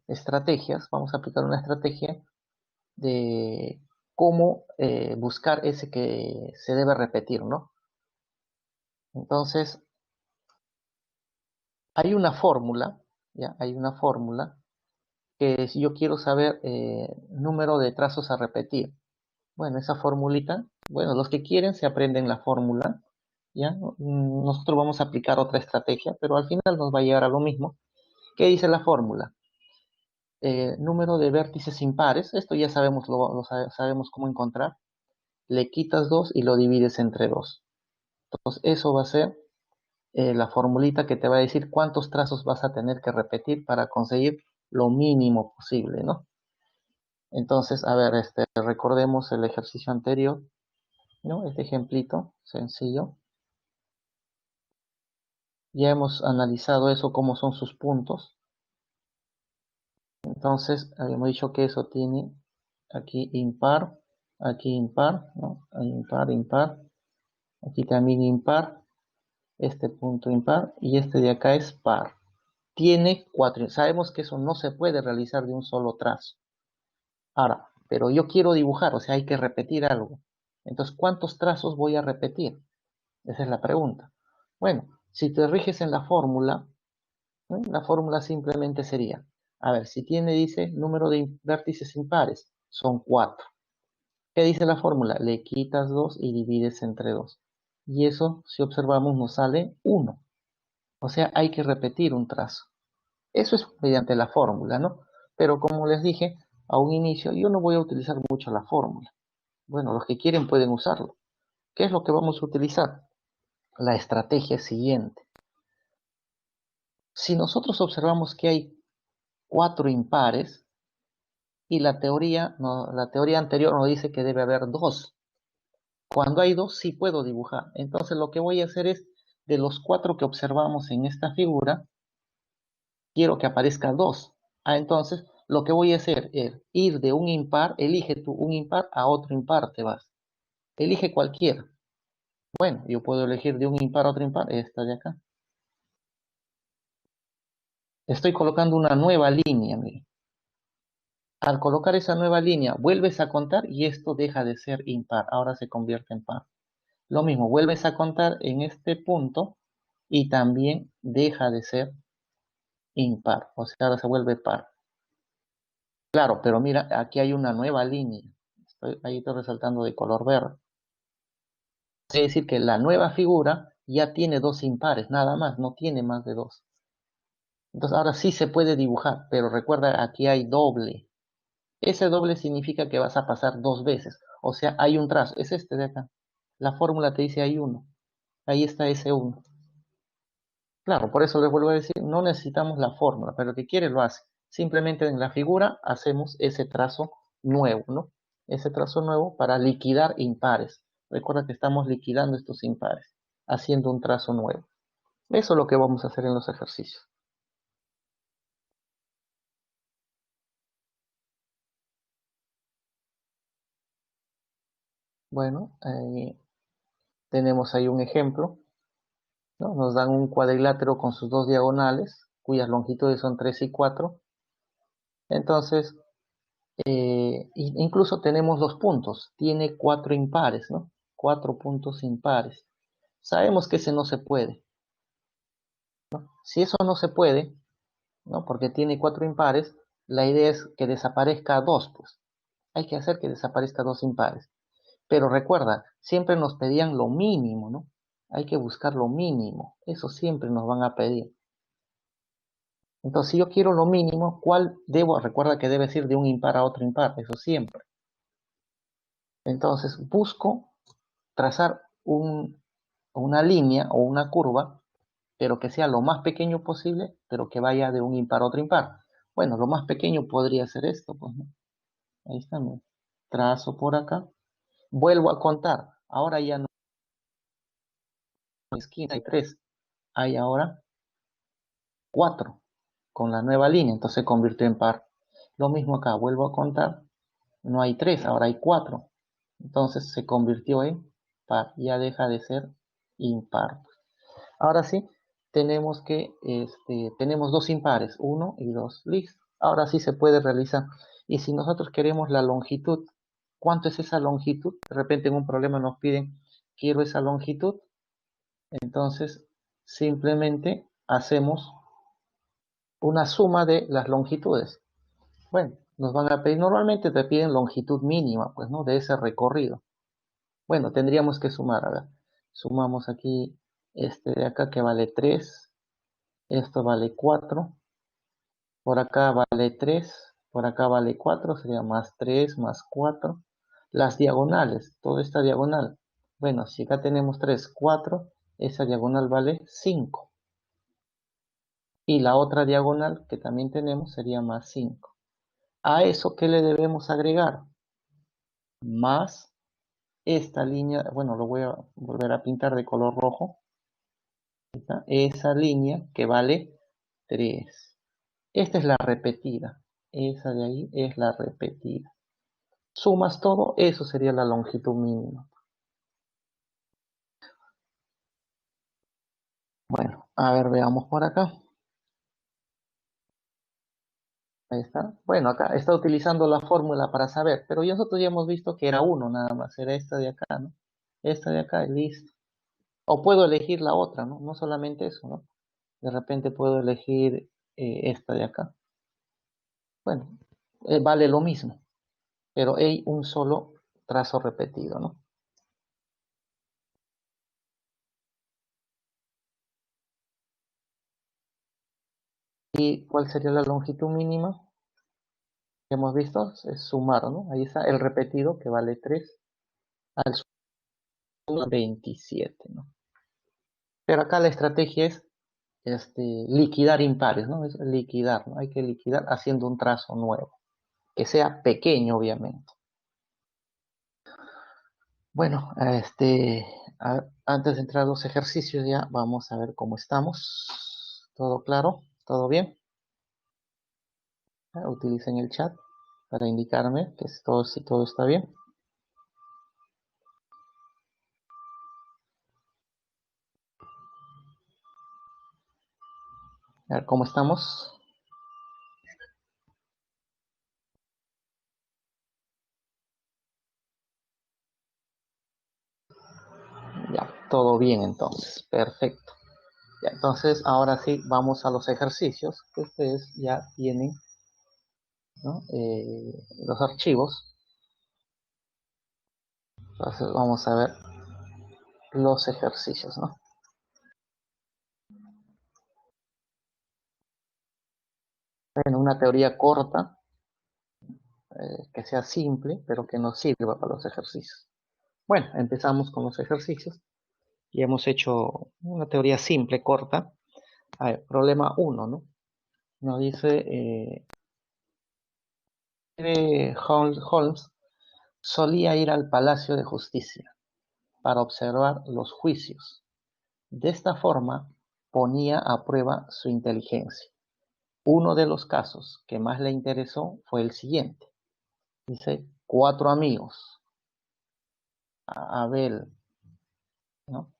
estrategias, vamos a aplicar una estrategia de cómo buscar ese que se debe repetir, ¿no? Entonces, hay una fórmula, ¿ya? Hay una fórmula que si yo quiero saber número de trazos a repetir, bueno, esa formulita, bueno, los que quieren se aprenden la fórmula, ¿ya? Nosotros vamos a aplicar otra estrategia, pero al final nos va a llegar a lo mismo. ¿Qué dice la fórmula? Número de vértices impares, esto ya sabemos, sabemos cómo encontrar. Le quitas 2 y lo divides entre 2. Entonces, eso va a ser la formulita que te va a decir cuántos trazos vas a tener que repetir para conseguir lo mínimo posible, ¿no? Entonces, a ver, recordemos el ejercicio anterior, ¿no? Este ejemplito sencillo. Ya hemos analizado eso, cómo son sus puntos. Entonces, habíamos dicho que eso tiene aquí impar, ¿no? Impar, impar. Aquí también impar. Este punto impar. Y este de acá es par. Tiene 4. Sabemos que eso no se puede realizar de un solo trazo. Ahora, pero yo quiero dibujar, o sea, hay que repetir algo. Entonces, ¿cuántos trazos voy a repetir? Esa es la pregunta. Bueno, si te riges en la fórmula, ¿no? La fórmula simplemente sería, a ver, si tiene, dice, número de vértices impares, son 4. ¿Qué dice la fórmula? Le quitas 2 y divides entre 2. Y eso, si observamos, nos sale 1. O sea, hay que repetir un trazo. Eso es mediante la fórmula, ¿no? Pero como les dije a un inicio, yo no voy a utilizar mucho la fórmula. Bueno, los que quieren pueden usarlo. ¿Qué es lo que vamos a utilizar? La estrategia siguiente. Si nosotros observamos que hay 4 impares y la teoría, no, la teoría anterior nos dice que debe haber 2. Cuando hay 2 sí puedo dibujar. Entonces lo que voy a hacer es, de los 4 que observamos en esta figura, quiero que aparezca 2. Ah, entonces lo que voy a hacer es ir de un impar, elige tú un impar, a otro impar te vas. Elige cualquiera. Bueno, yo puedo elegir de un impar a otro impar, esta de acá. Estoy colocando una nueva línea, mire. Al colocar esa nueva línea, vuelves a contar y esto deja de ser impar, ahora se convierte en par. Lo mismo, vuelves a contar en este punto y también deja de ser impar, o sea, ahora se vuelve par. Claro, pero mira, aquí hay una nueva línea. Ahí estoy resaltando de color verde. Quiere decir que la nueva figura ya tiene dos impares, nada más, no tiene más de dos. Entonces ahora sí se puede dibujar, pero recuerda, aquí hay doble. Ese doble significa que vas a pasar dos veces. O sea, hay un trazo, es este de acá. La fórmula te dice hay uno. Ahí está ese uno. Claro, por eso les vuelvo a decir, no necesitamos la fórmula, pero el que quiere lo hace. Simplemente en la figura hacemos ese trazo nuevo, ¿no? Ese trazo nuevo para liquidar impares. Recuerda que estamos liquidando estos impares, haciendo un trazo nuevo. Eso es lo que vamos a hacer en los ejercicios. Bueno, tenemos ahí un ejemplo. ¿no? Nos dan un cuadrilátero con sus dos diagonales, cuyas longitudes son 3 y 4. Entonces, incluso tenemos los puntos. Tiene 4 impares, ¿no? 4 puntos impares. Sabemos que ese no se puede. Si eso no se puede, ¿no? Porque tiene 4 impares, la idea es que desaparezca 2, pues. Hay que hacer que desaparezca 2 impares. Pero recuerda, siempre nos pedían lo mínimo, ¿no? Hay que buscar lo mínimo. Eso siempre nos van a pedir. Entonces, si yo quiero lo mínimo, ¿cuál debo? Recuerda que debe ir de un impar a otro impar, eso siempre. Entonces, busco trazar una línea o una curva, pero que sea lo más pequeño posible, pero que vaya de un impar a otro impar. Bueno, lo más pequeño podría ser esto, pues, ¿no? Ahí está, ¿no? Trazo por acá, vuelvo a contar. Ahora ya no hay esquina, hay 3, hay ahora 4 con la nueva línea, entonces se convirtió en par. Lo mismo acá, vuelvo a contar, no hay 3, ahora hay 4. Entonces se convirtió en par, ya deja de ser impar. Ahora sí, tenemos dos impares, 1 y 2. Listo. Ahora sí se puede realizar. Y si nosotros queremos la longitud, ¿cuánto es esa longitud? De repente en un problema nos piden, quiero esa longitud. Entonces, simplemente hacemos una suma de las longitudes. Bueno, nos van a pedir, normalmente te piden longitud mínima, pues, ¿no? De ese recorrido. Bueno, tendríamos que sumar, a ver. Sumamos aquí este de acá que vale 3, esto vale 4, por acá vale 3, por acá vale 4, sería más 3, más 4. Las diagonales, toda esta diagonal. Bueno, si acá tenemos 3, 4, esa diagonal vale 5. Y la otra diagonal que también tenemos sería más 5. A eso, ¿qué le debemos agregar? Más esta línea, bueno, lo voy a volver a pintar de color rojo. Esa línea que vale 3. Esta es la repetida. Esa de ahí es la repetida. Sumas todo, eso sería la longitud mínima. Bueno, a ver, veamos por acá. Ahí está. Bueno, acá está utilizando la fórmula para saber, pero nosotros ya hemos visto que era uno nada más, era esta de acá, ¿no? Esta de acá, listo. O puedo elegir la otra, ¿no? No solamente eso, ¿no? De repente puedo elegir esta de acá. Bueno, vale lo mismo, pero hay un solo trazo repetido, ¿no? ¿Y cuál sería la longitud mínima? Que hemos visto, es sumar, ¿no? Ahí está el repetido que vale 3 al sumar 27, ¿no? Pero acá la estrategia es liquidar impares, ¿no? Es liquidar, ¿no? Hay que liquidar haciendo un trazo nuevo, que sea pequeño, obviamente. Bueno, antes de entrar a los ejercicios ya vamos a ver cómo estamos. ¿Todo claro? ¿Todo bien? Utilicen el chat para indicarme que si todo está bien. A ver cómo estamos. Ya, todo bien entonces. Perfecto. Ya, entonces, ahora sí, vamos a los ejercicios que ustedes ya tienen, ¿no? Los archivos. Entonces, vamos a ver los ejercicios, ¿no? En una teoría corta, que sea simple, pero que nos sirva para los ejercicios. Bueno, empezamos con los ejercicios. Y hemos hecho una teoría simple, corta. A ver, problema 1, ¿no? Nos dice, Holmes solía ir al Palacio de Justicia para observar los juicios. De esta forma, ponía a prueba su inteligencia. Uno de los casos que más le interesó fue el siguiente. Dice, 4 amigos, Abel, ¿no?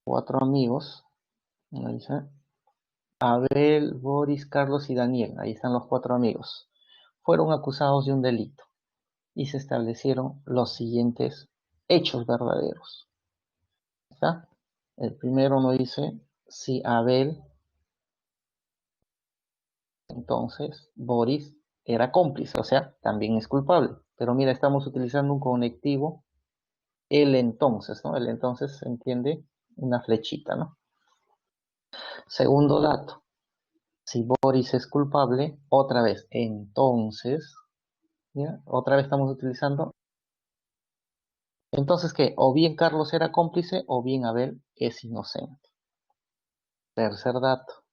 4 amigos. Ahí dice, Abel, Boris, Carlos y Daniel. Ahí están los 4 amigos. Fueron acusados de un delito y se establecieron los siguientes hechos verdaderos. ¿Está? El primero nos dice si Abel, entonces Boris era cómplice, o sea, también es culpable. Pero mira, estamos utilizando un conectivo, el entonces, ¿no? El entonces se entiende una flechita, ¿no? Segundo dato, si Boris es culpable, otra vez, entonces, ¿ya? Otra vez estamos utilizando, entonces que o bien Carlos era cómplice o bien Abel es inocente. Tercer dato,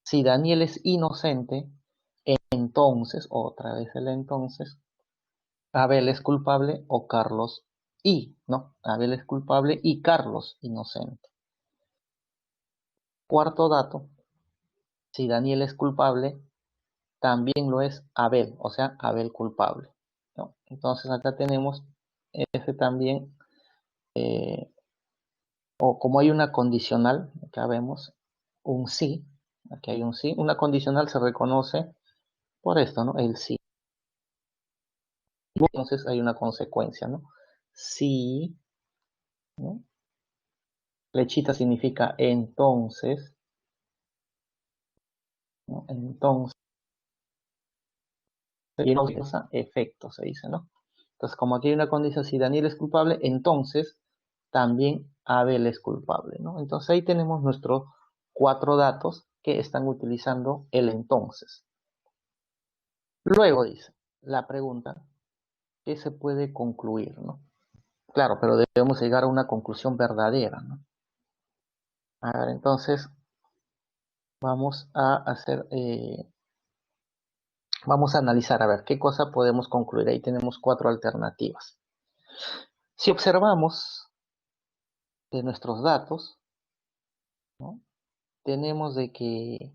si Daniel es inocente, entonces, otra vez el entonces, Abel es culpable o Carlos no, Abel es culpable y Carlos inocente. Cuarto dato, si Daniel es culpable, también lo es Abel, o sea, Abel culpable, ¿no? Entonces acá tenemos ese también, o como hay una condicional, acá vemos un sí, aquí hay un sí, una condicional se reconoce por esto, ¿no? El sí. Entonces hay una consecuencia, ¿no? Sí, ¿no? Flechita significa entonces, ¿no? Entonces, y no causa efecto, se dice, ¿no? Entonces, como aquí hay una condición, si Daniel es culpable, entonces también Abel es culpable, ¿no? Entonces ahí tenemos nuestros 4 datos que están utilizando el entonces. Luego dice la pregunta, ¿qué se puede concluir, no? Claro, pero debemos llegar a una conclusión verdadera, ¿no? A ver, entonces vamos a hacer, vamos a analizar, a ver, qué cosa podemos concluir. Ahí tenemos 4 alternativas. Si observamos de nuestros datos, ¿no? Tenemos de que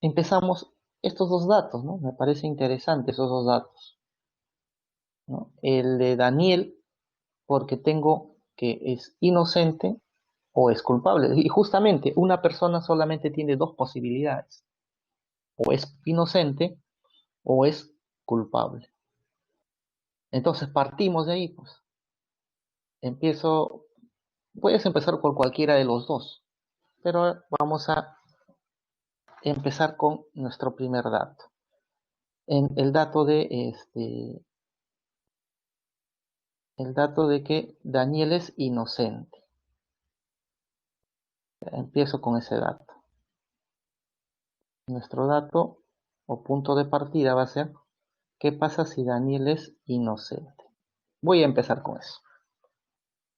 empezamos estos 2 datos, ¿no? Me parece interesante esos 2 datos, ¿no? El de Daniel, porque tengo que es inocente o es culpable. Y justamente una persona solamente tiene 2 posibilidades. O es inocente o es culpable. Entonces partimos de ahí, pues. Empiezo, puedes empezar por cualquiera de los dos, pero vamos a empezar con nuestro primer dato. En el dato de que Daniel es inocente. Empiezo con ese dato. Nuestro dato o punto de partida va a ser ¿qué pasa si Daniel es inocente? Voy a empezar con eso.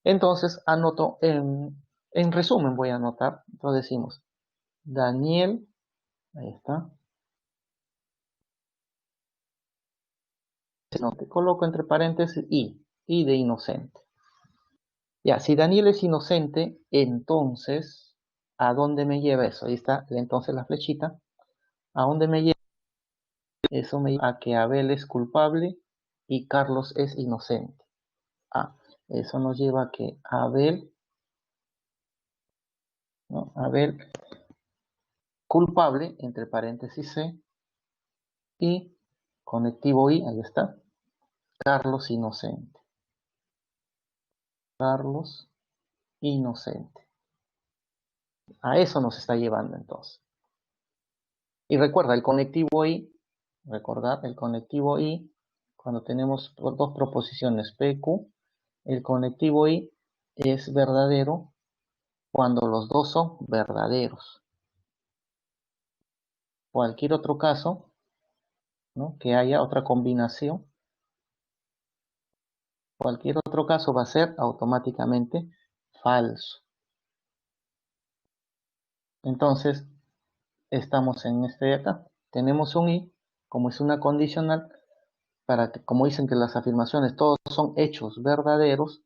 Entonces anoto en resumen voy a anotar. Entonces decimos Daniel, ahí está. No, te coloco entre paréntesis y de inocente. Ya, si Daniel es inocente, entonces, ¿a dónde me lleva eso? Ahí está, entonces la flechita. ¿A dónde me lleva? Eso me lleva a que Abel es culpable y Carlos es inocente. Ah, eso nos lleva a que Abel, ¿no? Abel culpable, entre paréntesis C, y conectivo I, ahí está, Carlos inocente. Carlos inocente. A eso nos está llevando entonces. Y recuerda, el conectivo I, recordar, el conectivo I, cuando tenemos 2 proposiciones PQ, el conectivo I es verdadero cuando los dos son verdaderos. Cualquier otro caso, ¿no? Que haya otra combinación, cualquier otro caso va a ser automáticamente falso. Entonces, estamos en este de acá. Tenemos un I, como es una condicional, para que, como dicen que las afirmaciones todos son hechos verdaderos,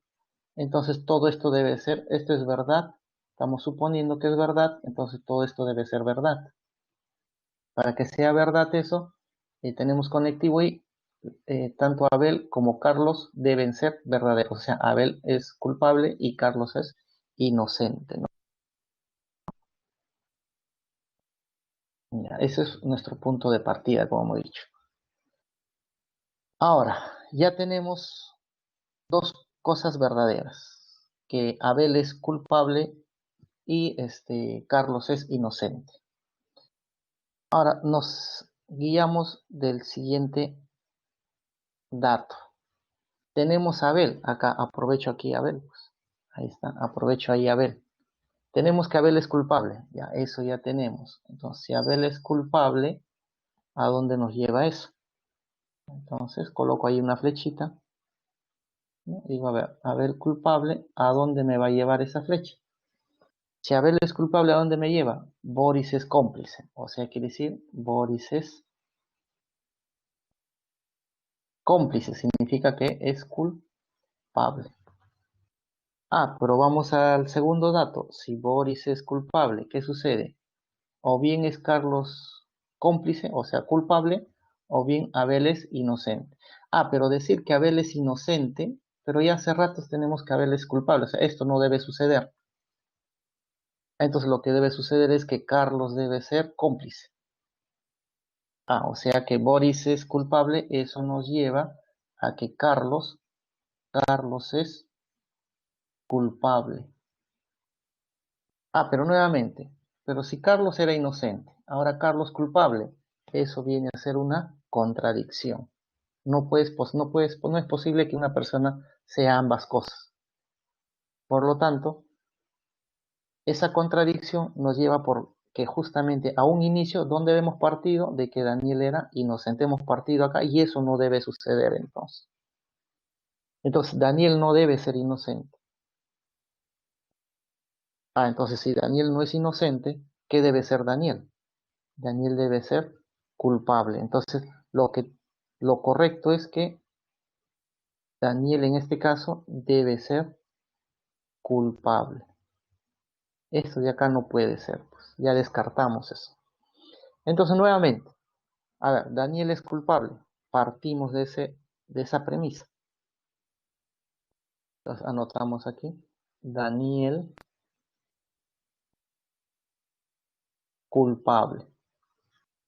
entonces todo esto debe ser, esto es verdad, estamos suponiendo que es verdad, entonces todo esto debe ser verdad. Para que sea verdad eso, tenemos conectivo y tanto Abel como Carlos deben ser verdaderos. O sea, Abel es culpable y Carlos es inocente, ¿no? Ya, ese es nuestro punto de partida, como hemos dicho. Ahora, ya tenemos dos cosas verdaderas, que Abel es culpable y Carlos es inocente. Ahora nos guiamos del siguiente dato. Tenemos a Abel, acá aprovecho aquí a Abel, pues. Ahí está, aprovecho ahí a Abel. Tenemos que Abel es culpable, ya eso ya tenemos. Entonces, si Abel es culpable, ¿a dónde nos lleva eso? Entonces, coloco ahí una flechita, ¿no? Digo, a ver, Abel culpable, ¿a dónde me va a llevar esa flecha? Si Abel es culpable, ¿a dónde me lleva? Boris es cómplice, o sea, quiere decir, Boris es cómplice, significa que es culpable. Pero vamos al segundo dato. Si Boris es culpable, ¿qué sucede? O bien es Carlos cómplice, o sea, culpable, o bien Abel es inocente. Pero decir que Abel es inocente, pero ya hace ratos tenemos que Abel es culpable, o sea, esto no debe suceder. Entonces lo que debe suceder es que Carlos debe ser cómplice. O sea que Boris es culpable, eso nos lleva a que Carlos es culpable. Pero nuevamente, pero si Carlos era inocente, ahora Carlos culpable, eso viene a ser una contradicción. No es posible que una persona sea ambas cosas. Por lo tanto, esa contradicción nos lleva por que justamente a un inicio donde hemos partido de que Daniel era inocente, hemos partido acá y eso no debe suceder entonces. Entonces, Daniel no debe ser inocente. Entonces si Daniel no es inocente, ¿qué debe ser Daniel? Daniel debe ser culpable. Entonces, lo correcto es que Daniel en este caso debe ser culpable. Esto de acá no puede ser, pues ya descartamos eso. Entonces, nuevamente, a ver, Daniel es culpable. Partimos de esa premisa. Entonces, anotamos aquí. Daniel culpable.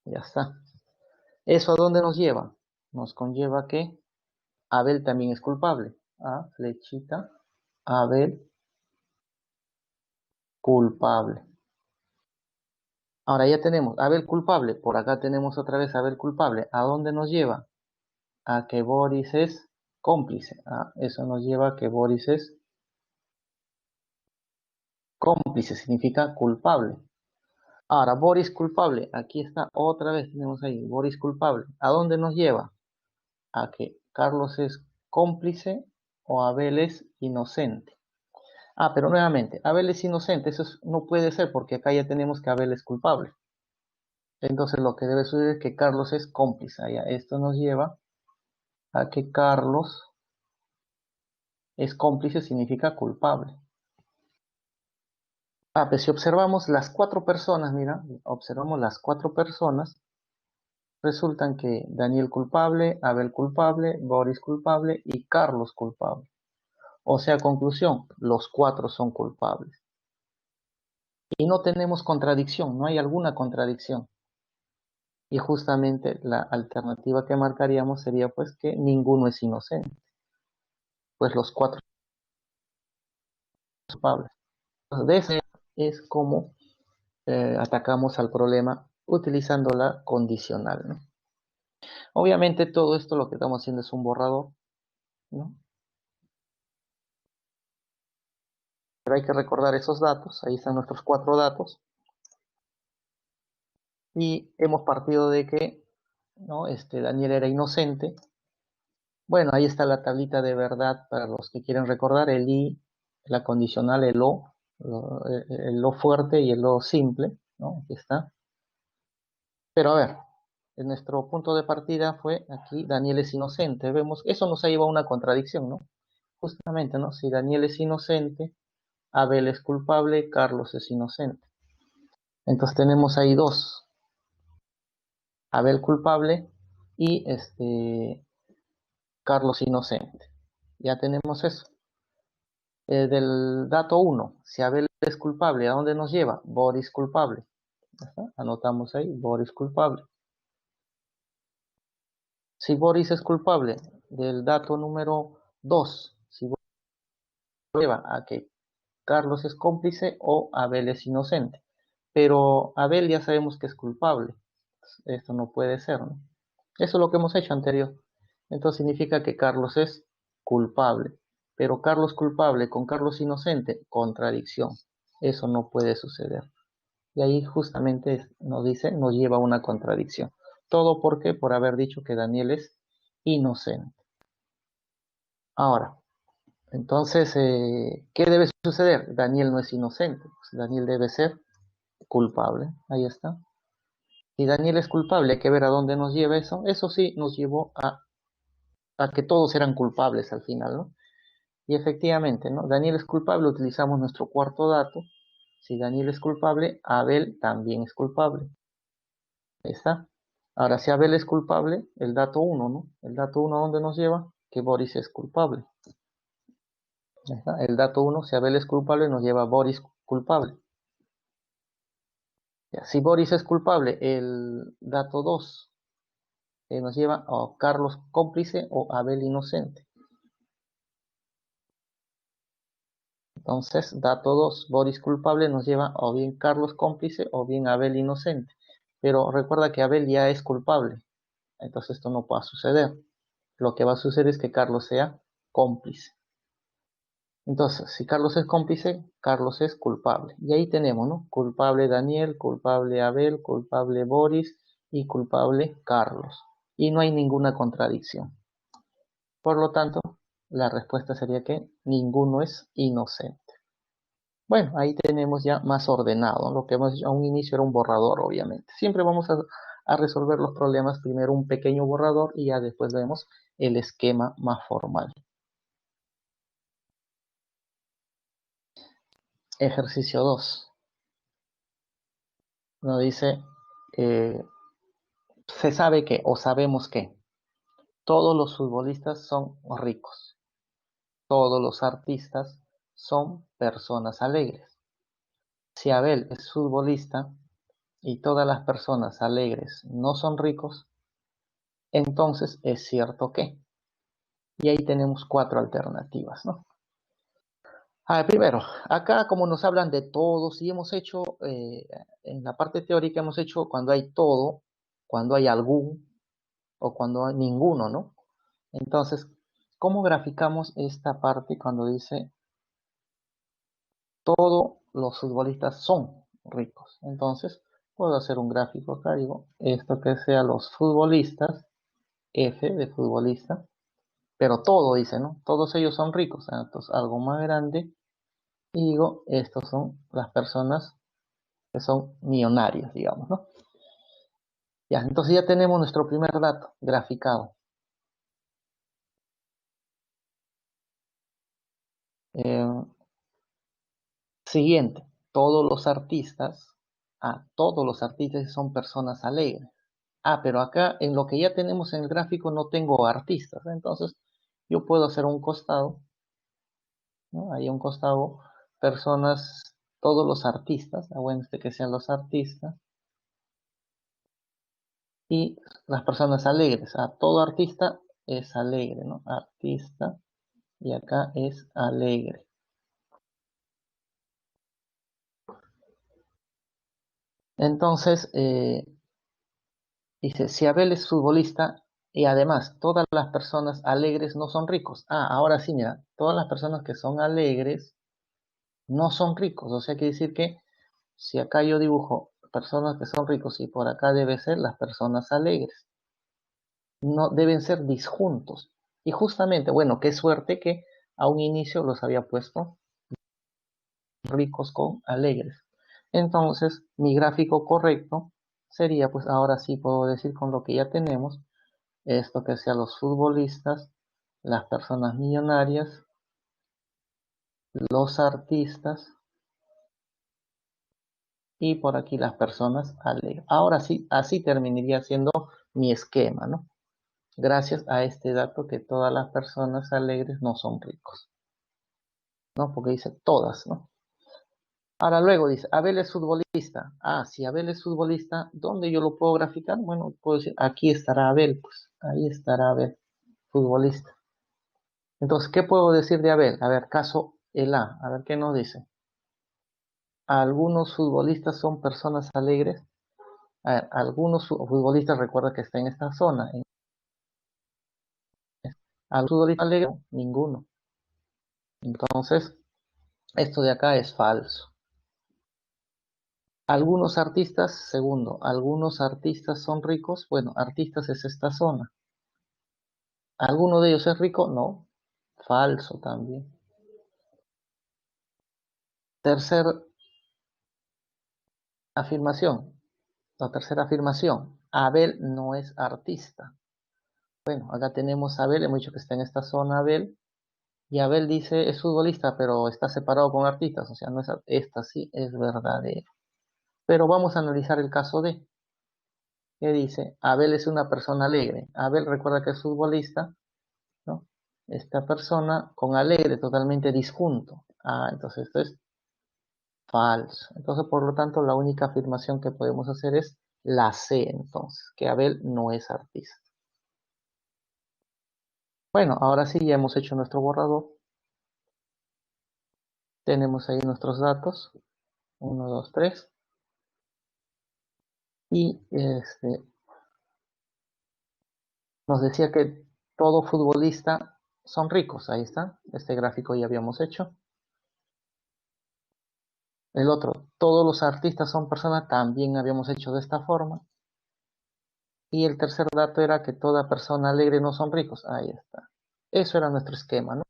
Ya está. ¿Eso a dónde nos lleva? Nos conlleva que Abel también es culpable. Flechita. Abel culpable. Ahora ya tenemos Abel culpable. Por acá tenemos otra vez Abel culpable. ¿A dónde nos lleva? A que Boris es cómplice. Eso nos lleva a que Boris es cómplice. Significa culpable. Ahora, Boris culpable. Aquí está. Otra vez tenemos ahí. Boris culpable. ¿A dónde nos lleva? A que Carlos es cómplice o Abel es inocente. Pero nuevamente, Abel es inocente. No puede ser porque acá ya tenemos que Abel es culpable. Entonces lo que debe suceder es que Carlos es cómplice. Esto nos lleva a que Carlos es cómplice, significa culpable. Pues si observamos las cuatro personas, mira, observamos las cuatro personas, resultan que Daniel culpable, Abel culpable, Boris culpable y Carlos culpable. O sea, conclusión, los cuatro son culpables. Y no tenemos contradicción, no hay alguna contradicción. Y justamente la alternativa que marcaríamos sería pues que ninguno es inocente, pues los cuatro son culpables. Entonces, de ese es como atacamos al problema utilizando la condicional, ¿no? Obviamente todo esto lo que estamos haciendo es un borrador, ¿no? Pero hay que recordar esos datos, ahí están nuestros cuatro datos, y hemos partido de que, ¿no? Daniel era inocente. Bueno, ahí está la tablita de verdad para los que quieren recordar, el I, la condicional, el lo fuerte y el lo simple, ¿no? Aquí está. Pero a ver, en nuestro punto de partida fue aquí, Daniel es inocente. Vemos, eso nos ha llevado a una contradicción, ¿no? Justamente, ¿no? Si Daniel es inocente, Abel es culpable, Carlos es inocente. Entonces tenemos ahí dos, Abel culpable y Carlos inocente. Ya tenemos eso. Del dato 1, si Abel es culpable, ¿a dónde nos lleva? Boris culpable. ¿Está? Anotamos ahí, Boris culpable. Si Boris es culpable del dato número 2, si Boris lleva a que Carlos es cómplice o Abel es inocente. Pero Abel ya sabemos que es culpable. Esto no puede ser, ¿no? Eso es lo que hemos hecho anterior. Entonces significa que Carlos es culpable. Pero Carlos culpable con Carlos inocente, contradicción. Eso no puede suceder. Y ahí justamente nos dice, nos lleva a una contradicción. Todo porque por haber dicho que Daniel es inocente. Ahora, entonces, ¿qué debe suceder? Daniel no es inocente. Pues Daniel debe ser culpable. Ahí está. Si Daniel es culpable, hay que ver a dónde nos lleva eso. Eso sí, nos llevó a que todos eran culpables al final, ¿no? Y efectivamente, ¿no? Daniel es culpable, utilizamos nuestro cuarto dato. Si Daniel es culpable, Abel también es culpable. Ahí está. Ahora, si Abel es culpable, el dato 1, ¿no? El dato 1, ¿a dónde nos lleva? Que Boris es culpable. Ahí está. El dato 1, si Abel es culpable, nos lleva a Boris culpable. Ya, si Boris es culpable, el dato 2 nos lleva a Carlos cómplice o Abel inocente. Entonces, dato 2, Boris culpable nos lleva o bien Carlos cómplice o bien Abel inocente. Pero recuerda que Abel ya es culpable. Entonces esto no puede suceder. Lo que va a suceder es que Carlos sea cómplice. Entonces, si Carlos es cómplice, Carlos es culpable. Y ahí tenemos, ¿no? Culpable Daniel, culpable Abel, culpable Boris y culpable Carlos. Y no hay ninguna contradicción. Por lo tanto, la respuesta sería que ninguno es inocente. Bueno, ahí tenemos ya más ordenado. Lo que hemos hecho a un inicio era un borrador, obviamente. Siempre vamos a resolver los problemas primero un pequeño borrador y ya después vemos el esquema más formal. Ejercicio 2. Nos dice, eh, se sabe que o sabemos que todos los futbolistas son ricos. Todos los artistas son personas alegres. Si Abel es futbolista y todas las personas alegres no son ricos, entonces es cierto que. Y ahí tenemos 4 alternativas, ¿no? Primero, acá como nos hablan de todos y hemos hecho, en la parte teórica hemos hecho cuando hay todo, cuando hay algún o cuando hay ninguno, ¿no? Entonces, ¿cómo graficamos esta parte cuando dice todos los futbolistas son ricos? Entonces, puedo hacer un gráfico acá, digo, esto que sea los futbolistas, F de futbolista, pero todo dice, ¿no? Todos ellos son ricos, entonces algo más grande, y digo, estos son las personas que son millonarias, digamos, ¿no? Ya, entonces ya tenemos nuestro primer dato graficado. Eh, Siguiente, todos los artistas son personas alegres. Pero acá en lo que ya tenemos en el gráfico no tengo artistas, entonces yo puedo hacer un costado, ¿no? Ahí a un costado, personas, todos los artistas, bueno, que sean los artistas, y las personas alegres, todo artista es alegre, ¿no? Artista, y acá es alegre. Entonces, dice, si Abel es futbolista y además todas las personas alegres no son ricos. Ahora sí, mira, todas las personas que son alegres no son ricos. O sea, quiere decir que si acá yo dibujo personas que son ricos y por acá debe ser las personas alegres. No deben ser disjuntos. Y justamente, bueno, qué suerte que a un inicio los había puesto ricos con alegres. Entonces, mi gráfico correcto sería, pues ahora sí puedo decir con lo que ya tenemos, esto que sea los futbolistas, las personas millonarias, los artistas y por aquí las personas alegres. Ahora sí, así terminaría siendo mi esquema, ¿no? Gracias a este dato que todas las personas alegres no son ricos. ¿no? Porque dice todas, ¿no? Ahora luego dice, Abel es futbolista. Ah, si Abel es futbolista, ¿dónde yo lo puedo graficar? Bueno, puedo decir, aquí estará Abel, pues, ahí estará Abel, futbolista. Entonces, ¿qué puedo decir de Abel? A ver, caso el A ver qué nos dice. Algunos futbolistas son personas alegres. A ver, algunos futbolistas, recuerda que está en esta zona. ¿Algunos futbolistas alegres? Ninguno. Entonces, esto de acá es falso. Algunos artistas, segundo, algunos artistas son ricos. Bueno, artistas es esta zona. ¿Alguno de ellos es rico? No. Falso también. Tercer afirmación. La tercera afirmación. Abel no es artista. Bueno, acá tenemos a Abel. Hemos dicho que está en esta zona Abel. Y Abel dice es futbolista, pero está separado con artistas. O sea, no es, esta sí es verdadera. Pero vamos a analizar el caso de. ¿Qué dice? Abel es una persona alegre. Abel recuerda que es futbolista, ¿no? Esta persona con alegre totalmente disjunto. Ah, entonces esto es falso. Entonces, por lo tanto, la única afirmación que podemos hacer es la C, entonces, que Abel no es artista. Bueno, ahora sí, ya hemos hecho nuestro borrador. Tenemos ahí nuestros datos. 1, 2, 3. Y nos decía que todo futbolista son ricos. Ahí está. Este gráfico ya habíamos hecho. El otro, todos los artistas son personas, también habíamos hecho de esta forma. Y el tercer dato era que toda persona alegre no son ricos. Ahí está. Eso era nuestro esquema, ¿no?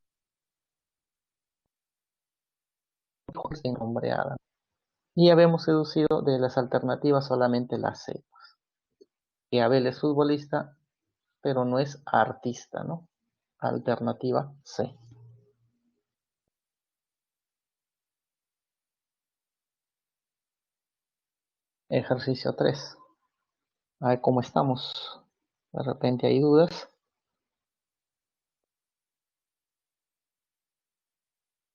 En nombreada. Y habíamos deducido de las alternativas solamente la C. Que Abel es futbolista, pero no es artista, ¿no? Alternativa C. Ejercicio 3. A ver cómo estamos. De repente hay dudas.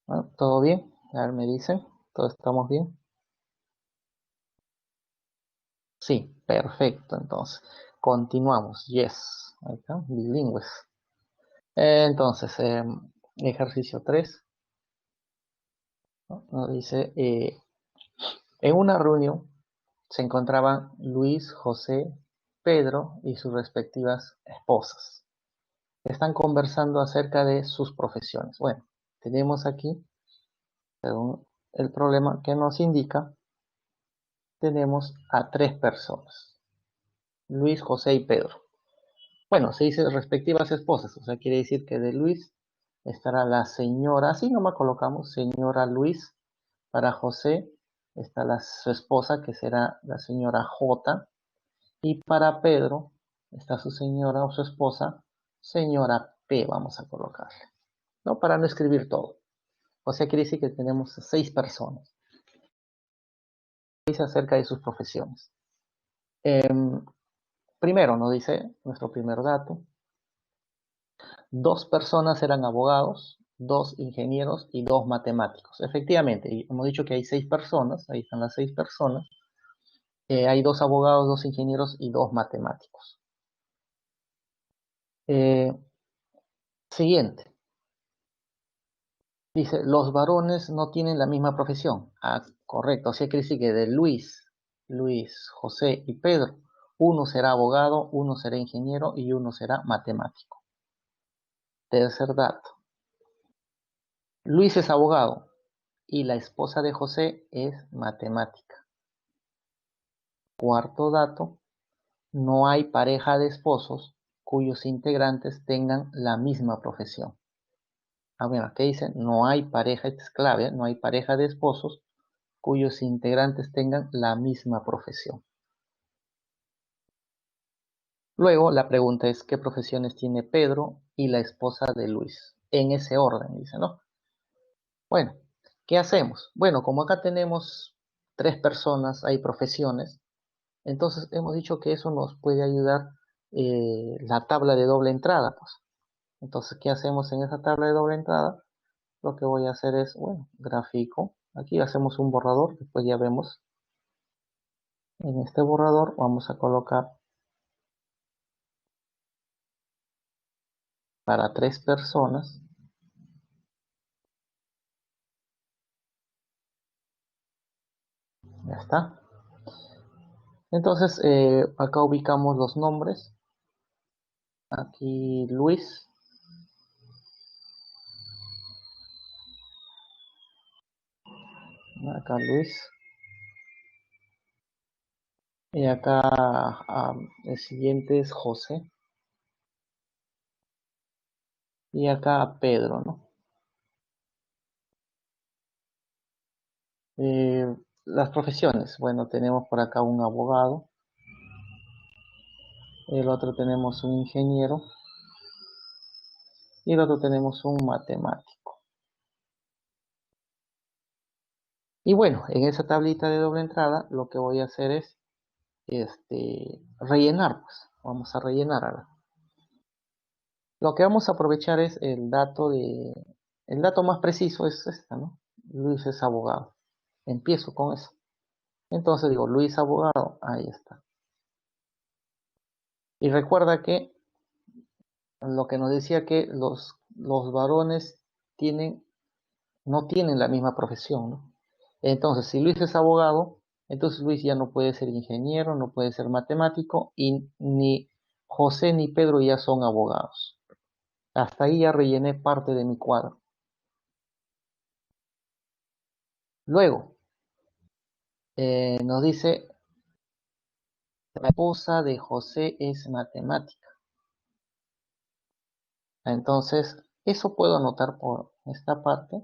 Bueno, ¿todo bien? A ver, me dicen. ¿Todos estamos bien? Sí, perfecto. Entonces, continuamos. Yes. Ahí está, bilingües. Entonces, ejercicio 3, ¿no? Nos dice, en una reunión se encontraban Luis, José, Pedro y sus respectivas esposas. Están conversando acerca de sus profesiones. Bueno, tenemos aquí, según el problema que nos indica, tenemos a tres personas, Luis, José y Pedro. Bueno, se dice respectivas esposas, o sea, quiere decir que de Luis estará la señora, así nomás colocamos, señora Luis. Para José está su esposa, que será la señora J. Y para Pedro está su señora o su esposa, señora P, vamos a colocarle, ¿no? Para no escribir todo. O sea, quiere decir que tenemos 6 personas. Dice acerca de sus profesiones. Primero nos dice nuestro primer dato. 2 personas eran abogados, 2 ingenieros y 2 matemáticos. Efectivamente, hemos dicho que hay 6 personas, ahí están las 6 personas. Hay 2 abogados, 2 ingenieros y 2 matemáticos. Siguiente. Dice, los varones no tienen la misma profesión. Ah, correcto. O sea, quiere decir que de Luis, José y Pedro, uno será abogado, uno será ingeniero y uno será matemático. Tercer dato. Luis es abogado y la esposa de José es matemática. Cuarto dato. No hay pareja de esposos cuyos integrantes tengan la misma profesión. Ah, bueno, ¿qué dice? No hay pareja, esta es clave, no hay pareja de esposos cuyos integrantes tengan la misma profesión. Luego, la pregunta es, ¿qué profesiones tiene Pedro y la esposa de Luis? En ese orden, dice, ¿no? Bueno, ¿qué hacemos? Bueno, como acá tenemos 3 personas, hay profesiones, entonces hemos dicho que eso nos puede ayudar la tabla de doble entrada, pues. Entonces, ¿qué hacemos en esa tabla de doble entrada? lo que voy a hacer es, bueno, gráfico. Aquí hacemos un borrador, después ya vemos. En este borrador vamos a colocar para 3 personas. Ya está. Entonces, acá ubicamos los nombres. Aquí Luis. Acá Luis. Y acá el siguiente es José. Y acá Pedro, ¿no? Las profesiones. Bueno, tenemos por acá un abogado. El otro tenemos un ingeniero. Y el otro tenemos un matemático. Y bueno, en esa tablita de doble entrada, lo que voy a hacer es rellenar, pues. Vamos a rellenar ahora. Lo que vamos a aprovechar es el dato más preciso es esta, ¿no? Luis es abogado. Empiezo con eso. Entonces digo, Luis abogado, ahí está. Y recuerda que lo que nos decía que los varones no tienen la misma profesión, ¿no? Entonces, si Luis es abogado, entonces Luis ya no puede ser ingeniero, no puede ser matemático, y ni José ni Pedro ya son abogados. Hasta ahí ya rellené parte de mi cuadro. Luego, nos dice, la esposa de José es matemática. Entonces, eso puedo anotar por esta parte.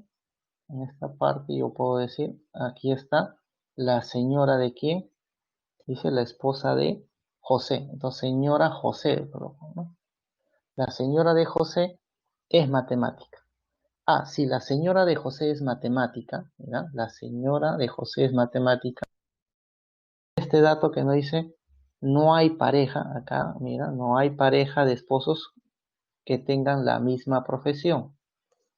En esta parte yo puedo decir, aquí está la señora de quién, dice la esposa de José. Entonces, señora José, ¿no? La señora de José es matemática. Ah, si la señora de José es matemática, ¿verdad? La señora de José es matemática. Este dato que nos dice, no hay pareja, acá, mira, no hay pareja de esposos que tengan la misma profesión.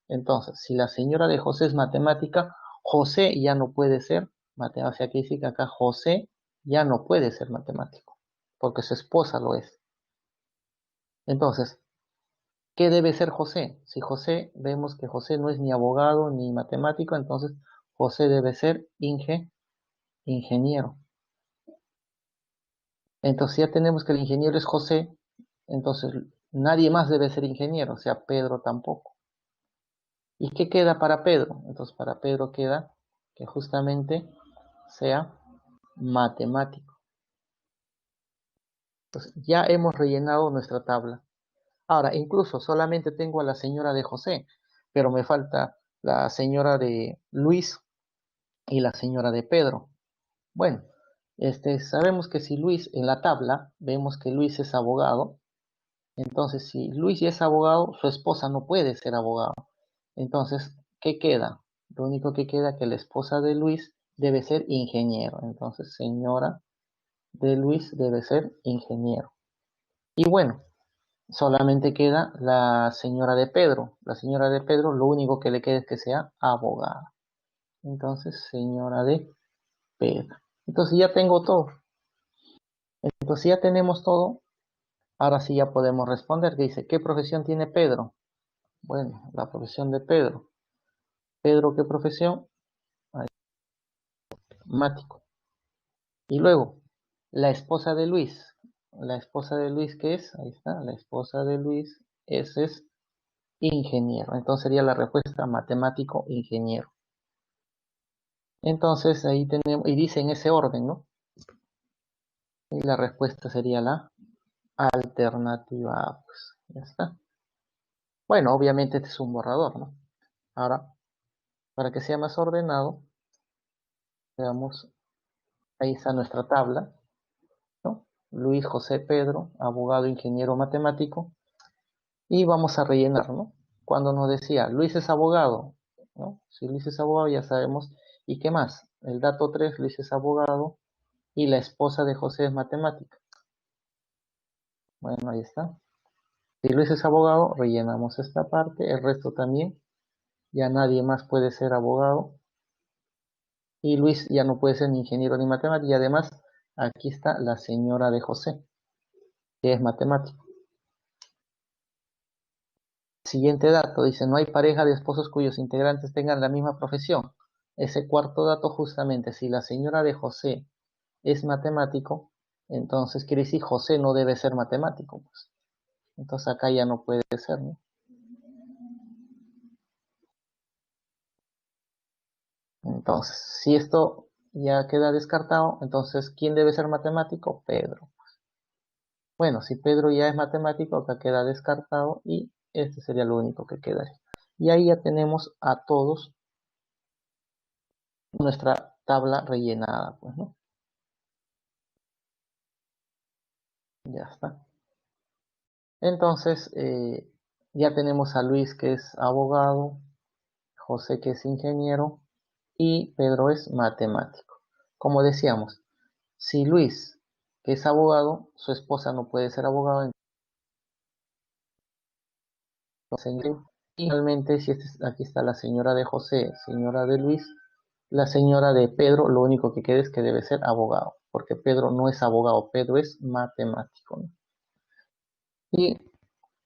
Entonces, si la señora de José es matemática, José ya no puede ser matemático. O sea, aquí dice que acá José ya no puede ser matemático, porque su esposa lo es. Entonces, ¿qué debe ser José? Si José, vemos que José no es ni abogado ni matemático, entonces José debe ser ingeniero. Entonces ya tenemos que el ingeniero es José, entonces nadie más debe ser ingeniero, o sea, Pedro tampoco. ¿Y qué queda para Pedro? Entonces para Pedro queda que justamente sea matemático. Entonces ya hemos rellenado nuestra tabla. Ahora, incluso solamente tengo a la señora de José, pero me falta la señora de Luis y la señora de Pedro. Bueno, sabemos que si Luis en la tabla, vemos que Luis es abogado, entonces si Luis ya es abogado, su esposa no puede ser abogado. Entonces, ¿qué queda? Lo único que queda es que la esposa de Luis debe ser ingeniero. Entonces, señora de Luis debe ser ingeniero. Y bueno, solamente queda la señora de Pedro. La señora de Pedro, lo único que le queda es que sea abogada. Entonces, señora de Pedro. Entonces ya tengo todo. Entonces ya tenemos todo. Ahora sí ya podemos responder. Que dice, ¿qué profesión tiene Pedro? Bueno, la profesión de Pedro. Pedro, ¿qué profesión? Matemático. Y luego, la esposa de Luis. La esposa de Luis, ¿qué es? Ahí está. La esposa de Luis es ingeniero. Entonces sería la respuesta matemático ingeniero. Entonces ahí tenemos, y dice en ese orden, ¿no? Y la respuesta sería la alternativa A, pues. Ya está. Bueno, obviamente este es un borrador, ¿no? Ahora, para que sea más ordenado, veamos, ahí está nuestra tabla, ¿no? Luis José Pedro, abogado, ingeniero matemático, y vamos a rellenar, ¿no? Cuando nos decía, Luis es abogado, ¿no? Si Luis es abogado ya sabemos, ¿y qué más? El dato 3, Luis es abogado, y la esposa de José es matemática. Bueno, ahí está. Si Luis es abogado, rellenamos esta parte, el resto también. ya nadie más puede ser abogado. Y Luis ya no puede ser ni ingeniero ni matemático. Y además, aquí está la señora de José, que es matemático. Siguiente dato, dice, no hay pareja de esposos cuyos integrantes tengan la misma profesión. Ese cuarto dato, justamente, si la señora de José es matemático, entonces quiere decir José no debe ser matemático, pues. Entonces acá ya no puede ser, ¿no? Entonces, si esto ya queda descartado, entonces, ¿quién debe ser matemático? Pedro. Bueno, si Pedro ya es matemático, acá queda descartado y este sería lo único que quedaría. Y ahí ya tenemos a todos nuestra tabla rellenada, pues, ¿no? Ya está. Entonces, ya tenemos a Luis que es abogado, José que es ingeniero y Pedro es matemático. Como decíamos, si Luis, que es abogado, su esposa no puede ser abogado, entonces, finalmente, si aquí está la señora de José, señora de Luis, la señora de Pedro, lo único que queda es que debe ser abogado, porque Pedro no es abogado, Pedro es matemático, ¿no? Y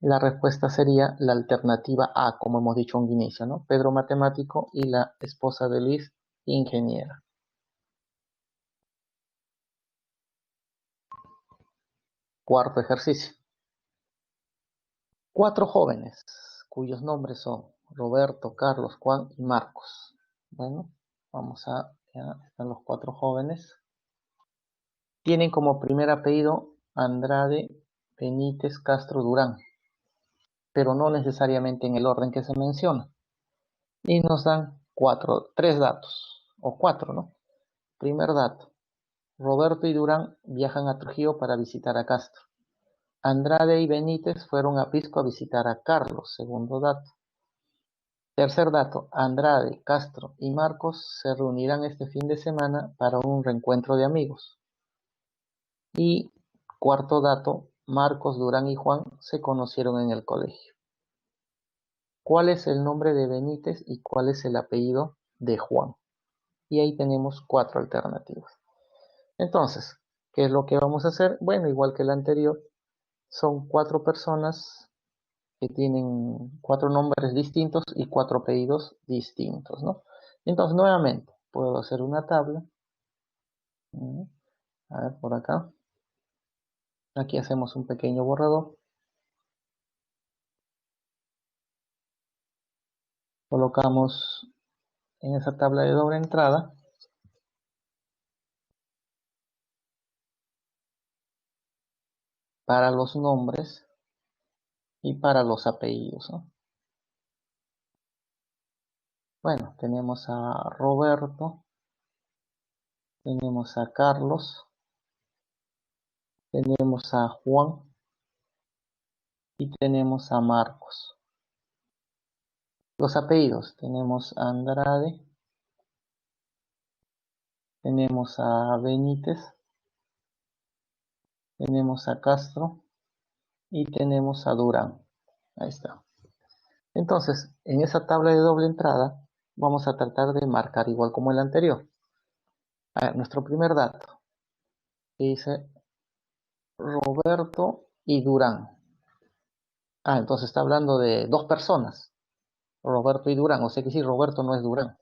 la respuesta sería la alternativa A, como hemos dicho un inicio, ¿no? Pedro matemático y la esposa de Luis ingeniera. Cuarto ejercicio. 4 jóvenes, cuyos nombres son Roberto, Carlos, Juan y Marcos. Bueno, ya están los 4 jóvenes. Tienen como primer apellido Andrade Benítez Castro Durán, pero no necesariamente en el orden que se menciona. Y nos dan 3 datos, o 4, ¿no? Primer dato, Roberto y Durán viajan a Trujillo para visitar a Castro. Andrade y Benítez fueron a Pisco a visitar a Carlos, segundo dato. Tercer dato, Andrade, Castro y Marcos se reunirán este fin de semana para un reencuentro de amigos. Y cuarto dato, Marcos, Durán y Juan se conocieron en el colegio. ¿Cuál es el nombre de Benítez y cuál es el apellido de Juan? Y ahí tenemos 4 alternativas. Entonces, ¿qué es lo que vamos a hacer? Bueno, igual que el anterior, son 4 personas que tienen 4 nombres distintos y 4 apellidos distintos, ¿no? Entonces, nuevamente, puedo hacer una tabla. A ver, por acá. Aquí hacemos un pequeño borrador. Colocamos en esa tabla de doble entrada para los nombres y para los apellidos, ¿no? Bueno, tenemos a Roberto, tenemos a Carlos, tenemos a Juan y tenemos a Marcos. Los apellidos, tenemos a Andrade, tenemos a Benítez, tenemos a Castro y tenemos a Durán. Ahí está. Entonces, en esa tabla de doble entrada, vamos a tratar de marcar igual como el anterior. A ver, nuestro primer dato, dice Roberto y Durán. Entonces está hablando de 2 personas, Roberto y Durán. O sea que sí, Roberto no es Durán.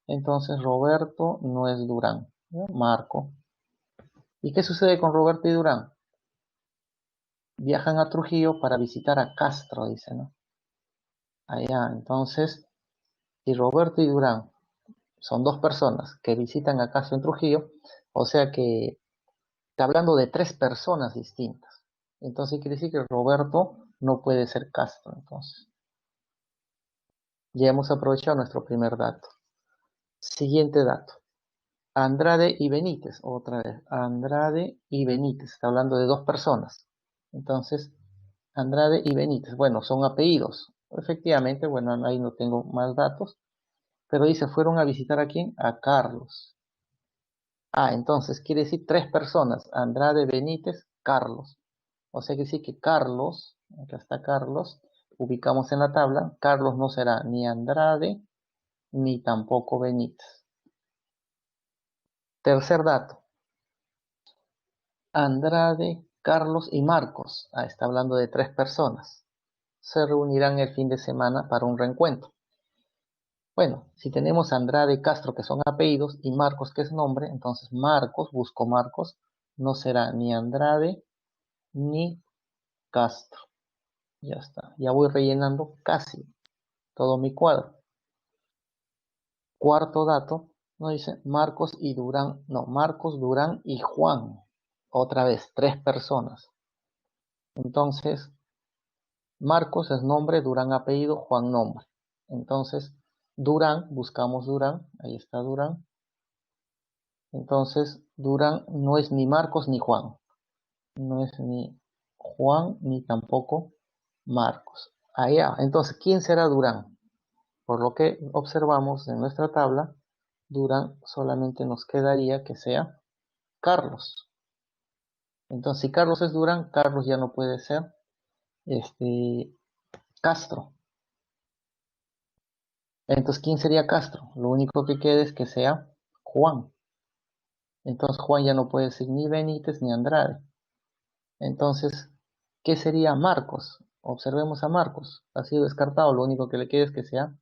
Entonces Roberto no es Durán. ¿Ya? Marco. ¿Y qué sucede con Roberto y Durán? Viajan a Trujillo para visitar a Castro, dice, ¿no? Allá, entonces, si Roberto y Durán son 2 personas que visitan a Castro en Trujillo, o sea que está hablando de 3 personas distintas. Entonces quiere decir que Roberto no puede ser Castro, entonces. Ya hemos aprovechado nuestro primer dato. Siguiente dato. Andrade y Benítez, otra vez. Andrade y Benítez, está hablando de 2 personas. Entonces, Andrade y Benítez, bueno, son apellidos. Efectivamente, bueno, ahí no tengo más datos. Pero dice, fueron a visitar a quién? A Carlos. Entonces quiere decir 3 personas. Andrade, Benítez, Carlos. O sea que sí que Carlos, acá está Carlos, ubicamos en la tabla, Carlos no será ni Andrade ni tampoco Benítez. Tercer dato, Andrade, Carlos y Marcos, está hablando de 3 personas, se reunirán el fin de semana para un reencuentro. Bueno, si tenemos Andrade y Castro que son apellidos y Marcos que es nombre, entonces Marcos, busco Marcos, no será ni Andrade ni Castro. Ya está, ya voy rellenando casi todo mi cuadro. Cuarto dato, no dice Marcos y Durán, no, Marcos, Durán y Juan. Otra vez, 3 personas. Entonces, Marcos es nombre, Durán apellido, Juan nombre. Entonces, Durán, buscamos Durán, ahí está Durán. Entonces, Durán no es ni Marcos ni Juan. No es ni Juan ni tampoco Marcos. Allá, entonces, ¿quién será Durán? Por lo que observamos en nuestra tabla, Durán solamente nos quedaría que sea Carlos. Entonces, si Carlos es Durán, Carlos ya no puede ser Castro. Entonces, ¿quién sería Castro? Lo único que queda es que sea Juan. Entonces, Juan ya no puede ser ni Benítez ni Andrade. Entonces, ¿qué sería Marcos? Observemos a Marcos. Ha sido descartado. Lo único que le queda es que sea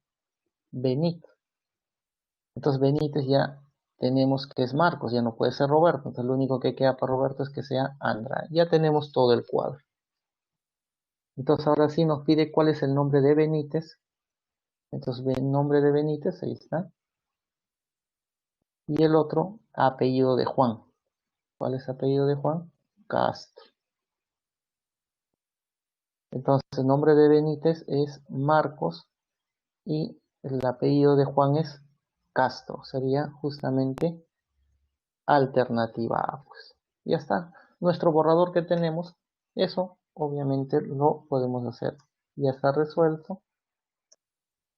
Benítez. Entonces, Benítez ya tenemos que es Marcos. Ya no puede ser Roberto. Entonces, lo único que queda para Roberto es que sea Andrade. Ya tenemos todo el cuadro. Entonces, ahora sí nos pide cuál es el nombre de Benítez. Entonces, el nombre de Benítez, ahí está. Y el otro, apellido de Juan. ¿Cuál es el apellido de Juan? Castro. Entonces, el nombre de Benítez es Marcos y el apellido de Juan es Castro. Sería justamente alternativa A. Pues ya está. Nuestro borrador que tenemos, eso obviamente lo podemos hacer. Ya está resuelto.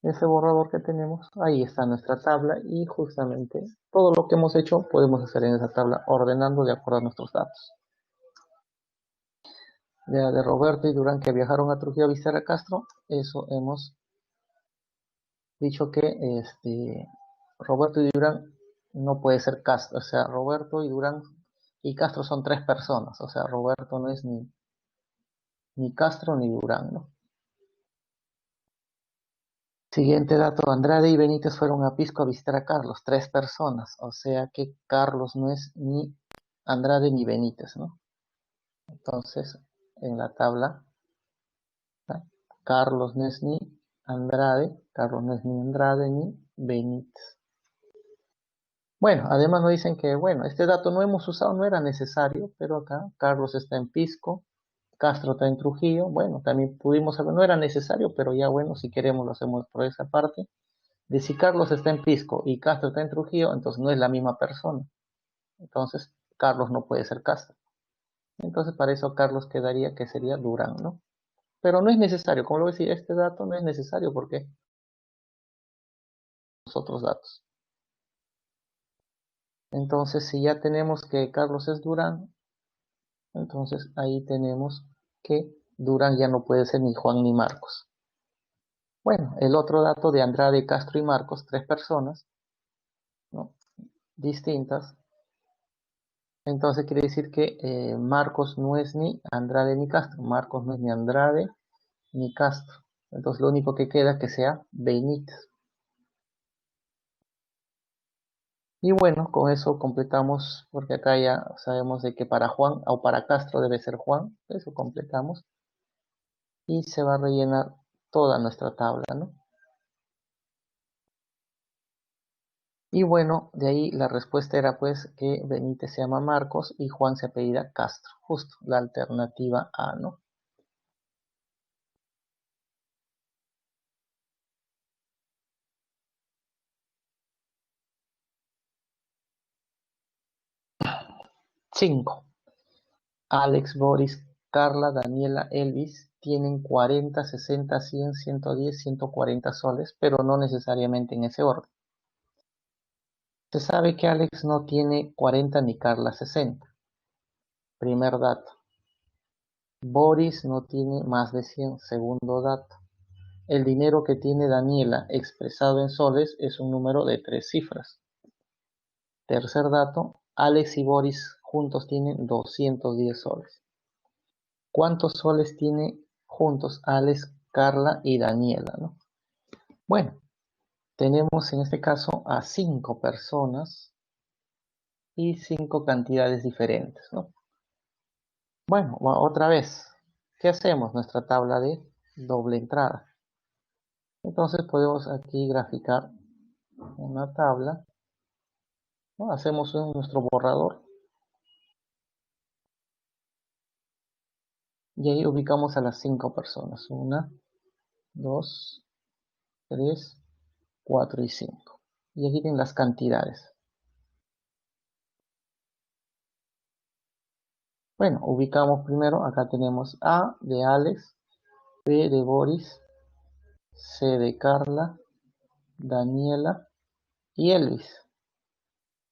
Ese borrador que tenemos, ahí está nuestra tabla y justamente todo lo que hemos hecho podemos hacer en esa tabla ordenando de acuerdo a nuestros datos. De Roberto y Durán que viajaron a Trujillo a visitar a Castro, eso hemos dicho que Roberto y Durán no puede ser Castro, o sea, Roberto y Durán y Castro son 3 personas, o sea, Roberto no es ni Castro ni Durán, ¿no? Siguiente dato, Andrade y Benítez fueron a Pisco a visitar a Carlos, 3 personas, o sea que Carlos no es ni Andrade ni Benítez, ¿no? Entonces, en la tabla, ¿tá? Carlos no es ni Andrade, Carlos no es ni Andrade ni Benítez. Bueno, además nos dicen que, bueno, este dato no hemos usado, no era necesario, pero acá Carlos está en Pisco, Castro está en Trujillo, bueno, también pudimos saber, no era necesario, pero ya bueno, si queremos lo hacemos por esa parte. De si Carlos está en Pisco y Castro está en Trujillo, entonces no es la misma persona. Entonces, Carlos no puede ser Castro. Entonces, para eso Carlos quedaría que sería Durán, ¿no? Pero no es necesario, como lo decía, este dato no es necesario porque los otros datos. Entonces, si ya tenemos que Carlos es Durán, entonces ahí tenemos que Durán ya no puede ser ni Juan ni Marcos. Bueno, el otro dato de Andrade, Castro y Marcos, 3 personas, ¿no? Distintas. Entonces quiere decir que Marcos no es ni Andrade ni Castro. Marcos no es ni Andrade ni Castro. Entonces lo único que queda es que sea Benítez. Y bueno, con eso completamos, porque acá ya sabemos de que para Juan o para Castro debe ser Juan. Eso completamos. Y se va a rellenar toda nuestra tabla, ¿no? Y bueno, de ahí la respuesta era pues que Benítez se llama Marcos y Juan se apellida Castro. Justo, la alternativa A, ¿no? Cinco. Alex, Boris, Carla, Daniela, Elvis tienen 40, 60, 100, 110, 140 soles, pero no necesariamente en ese orden. Se sabe que Alex no tiene 40 ni Carla 60. Primer dato. Boris no tiene más de 100. Segundo dato. el dinero que tiene Daniela expresado en soles es un número de 3 cifras. Tercer dato, Alex y Boris juntos tienen 210 soles. ¿Cuántos soles tiene juntos Alex, Carla y Daniela, ¿no? Bueno, tenemos en este caso a 5 personas y 5 cantidades diferentes, ¿no? Bueno, otra vez, ¿qué hacemos? Nuestra tabla de doble entrada. Entonces podemos aquí graficar una tabla, ¿no? Hacemos nuestro borrador y ahí ubicamos a las 5 personas. 1, 2, 3, 4 y 5. Y aquí tienen las cantidades. Bueno, ubicamos primero, acá tenemos A de Alex, B de Boris, C de Carla, Daniela y Elvis.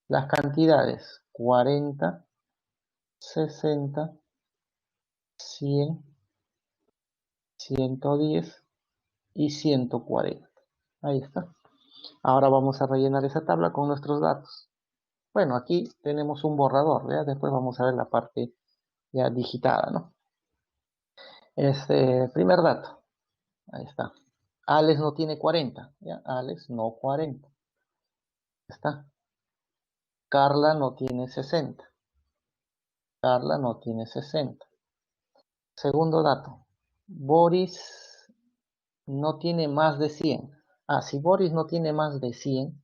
Las cantidades 40, 60, 100, 110 y 140. Ahí está. Ahora vamos a rellenar esa tabla con nuestros datos. Bueno, aquí tenemos un borrador, ¿ya? Después vamos a ver la parte ya digitada, ¿no? Primer dato. Ahí está. Alex no tiene 40, ¿ya? Alex no 40. Está. Carla no tiene 60. Carla no tiene 60. Segundo dato. Boris no tiene más de 100. Si Boris no tiene más de 100,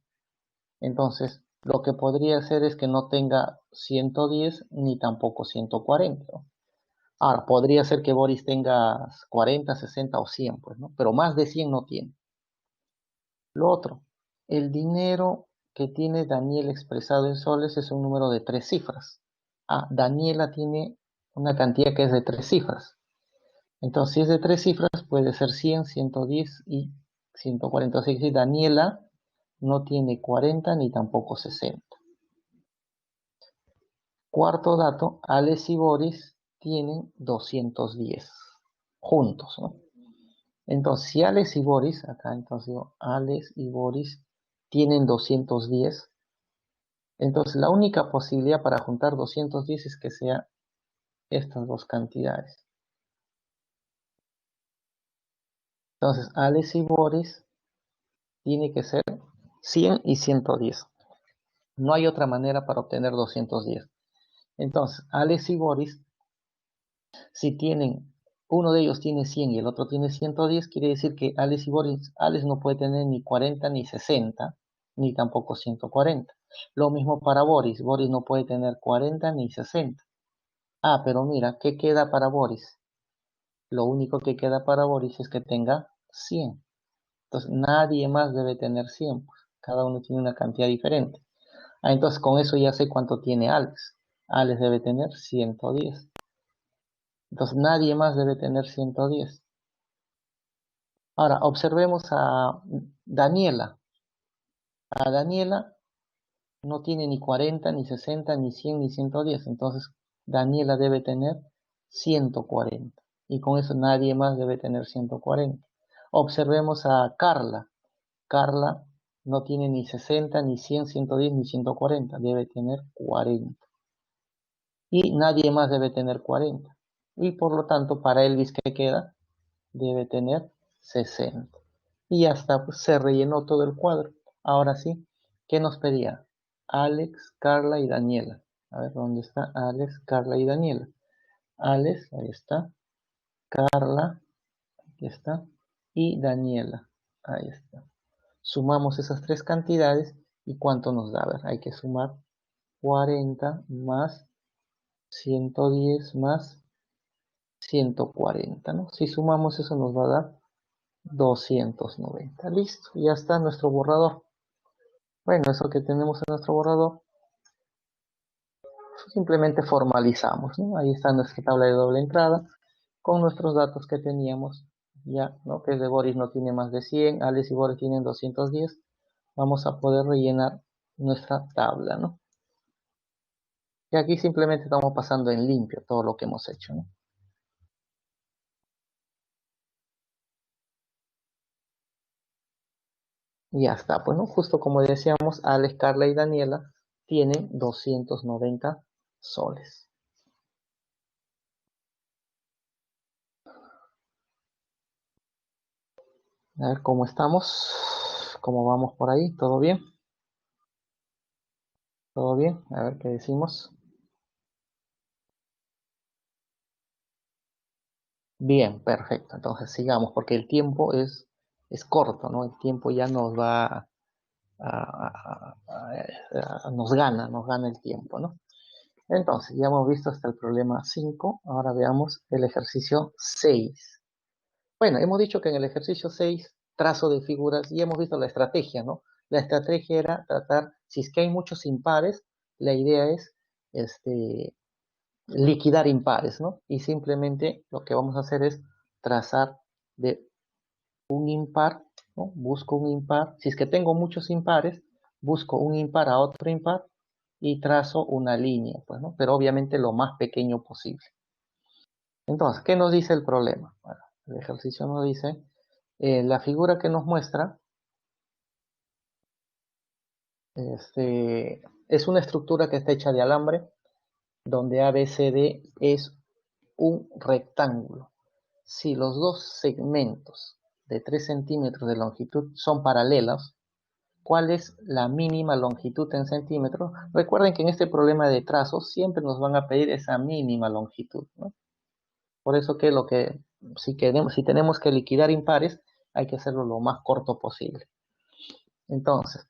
entonces lo que podría hacer es que no tenga 110 ni tampoco 140, ¿no? Ahora, podría ser que Boris tenga 40, 60 o 100, pues, ¿no? Pero más de 100 no tiene. Lo otro, el dinero que tiene Daniel expresado en soles es un número de 3 cifras. Daniela tiene una cantidad que es de 3 cifras. Entonces, si es de 3 cifras, puede ser 100, 110 y 146. Y Daniela no tiene 40 ni tampoco 60. Cuarto dato, Alex y Boris tienen 210 juntos, ¿no? Entonces, si Alex y Boris, acá entonces digo, Alex y Boris tienen 210, entonces la única posibilidad para juntar 210 es que sea estas dos cantidades. Entonces, Alex y Boris tiene que ser 100 y 110. No hay otra manera para obtener 210. Entonces, Alex y Boris, si tienen, uno de ellos tiene 100 y el otro tiene 110, quiere decir que Alex y Boris, Alex no puede tener ni 40 ni 60, ni tampoco 140. Lo mismo para Boris, Boris no puede tener 40 ni 60. Pero mira, ¿qué queda para Boris? Lo único que queda para Boris es que tenga 100. Entonces, nadie más debe tener 100, pues. Cada uno tiene una cantidad diferente. Entonces, con eso ya sé cuánto tiene Alex. Alex debe tener 110. Entonces, nadie más debe tener 110. Ahora, observemos a Daniela. Daniela no tiene ni 40, ni 60, ni 100, ni 110. Entonces, Daniela debe tener 140. Y con eso nadie más debe tener 140. Observemos a Carla. Carla no tiene ni 60, ni 100, 110, ni 140. Debe tener 40. Y nadie más debe tener 40. Y por lo tanto, para Elvis, ¿qué queda? Debe tener 60. Y ya está, pues, se rellenó todo el cuadro. Ahora sí, ¿qué nos pedía? Alex, Carla y Daniela. A ver, ¿dónde está Alex, Carla y Daniela? Alex, ahí está. Carla, aquí está. Y Daniela, ahí está. Sumamos esas tres cantidades y ¿cuánto nos da? A ver, hay que sumar 40 más 110 más 140, ¿no? Si sumamos eso nos va a dar 290. Listo, ya está nuestro borrador. Bueno, eso que tenemos en nuestro borrador, simplemente formalizamos, ¿no? Ahí está nuestra tabla de doble entrada con nuestros datos que teníamos ya, ¿no? Que de Boris no tiene más de 100, Alex y Boris tienen 210. Vamos a poder rellenar nuestra tabla, ¿no? Y aquí simplemente estamos pasando en limpio todo lo que hemos hecho, ¿no? Y ya está, pues, ¿no? Justo como decíamos, Alex, Carla y Daniela tienen 290 soles. A ver cómo estamos, cómo vamos por ahí, ¿todo bien? ¿Todo bien? A ver qué decimos. Bien, perfecto. Entonces sigamos, porque el tiempo es corto, ¿no? El tiempo ya nos va nos gana el tiempo, ¿no? Entonces, ya hemos visto hasta el problema 5. Ahora veamos el ejercicio 6. Bueno, hemos dicho que en el ejercicio 6, trazo de figuras, y hemos visto la estrategia, ¿no? La estrategia era tratar, si es que hay muchos impares, la idea es liquidar impares, ¿no? Y simplemente lo que vamos a hacer es trazar de un impar, ¿no? Busco un impar. Si es que tengo muchos impares, busco un impar a otro impar y trazo una línea, pues, ¿no? Pero obviamente lo más pequeño posible. Entonces, ¿qué nos dice el problema? Bueno, el ejercicio nos dice, la figura que nos muestra es una estructura que está hecha de alambre, donde ABCD es un rectángulo. Si los dos segmentos de 3 centímetros de longitud son paralelos, ¿cuál es la mínima longitud en centímetros? Recuerden que en este problema de trazos siempre nos van a pedir esa mínima longitud, ¿no? Por eso que si tenemos que liquidar impares, hay que hacerlo lo más corto posible. Entonces,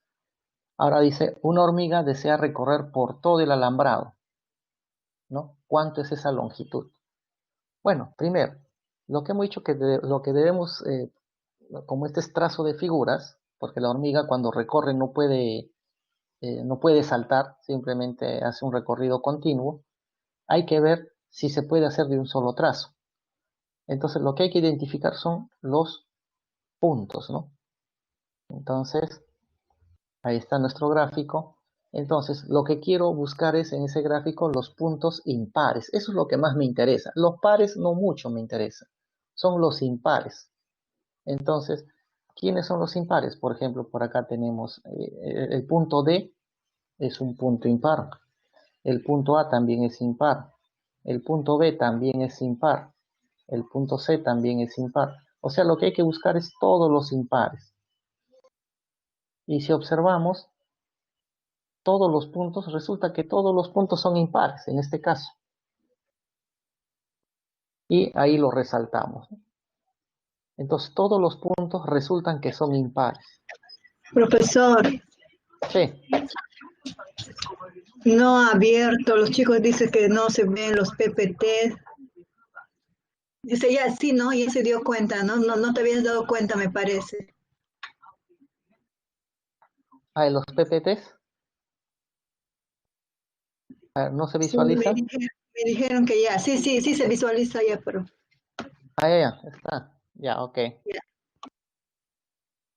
ahora dice, una hormiga desea recorrer por todo el alambrado, ¿no? ¿Cuánto es esa longitud? Bueno, primero, lo que hemos dicho que lo que debemos, como este es trazo de figuras, porque la hormiga cuando recorre no puede saltar, simplemente hace un recorrido continuo, hay que ver si se puede hacer de un solo trazo. Entonces lo que hay que identificar son los puntos, ¿no? Entonces, ahí está nuestro gráfico. Entonces, lo que quiero buscar es en ese gráfico los puntos impares. Eso es lo que más me interesa. Los pares no mucho me interesa. Son los impares. Entonces, ¿quiénes son los impares? Por ejemplo, por acá tenemos el punto D es un punto impar. El punto A también es impar. El punto B también es impar. El punto C también es impar. O sea, lo que hay que buscar es todos los impares. Y si observamos todos los puntos, resulta que todos los puntos son impares en este caso. Y ahí lo resaltamos. Entonces, todos los puntos resultan que son impares. Profesor, Sí, no ha abierto, los chicos dicen que no se ven los PPT. Dice, ya, sí, ¿no? Ya se dio cuenta, ¿no? No te habías dado cuenta, me parece. ahí los PPTs. ¿No se Sí, visualiza? me dijeron que ya, sí se visualiza ya, pero Ahí ya, está. Ya, ok. ya.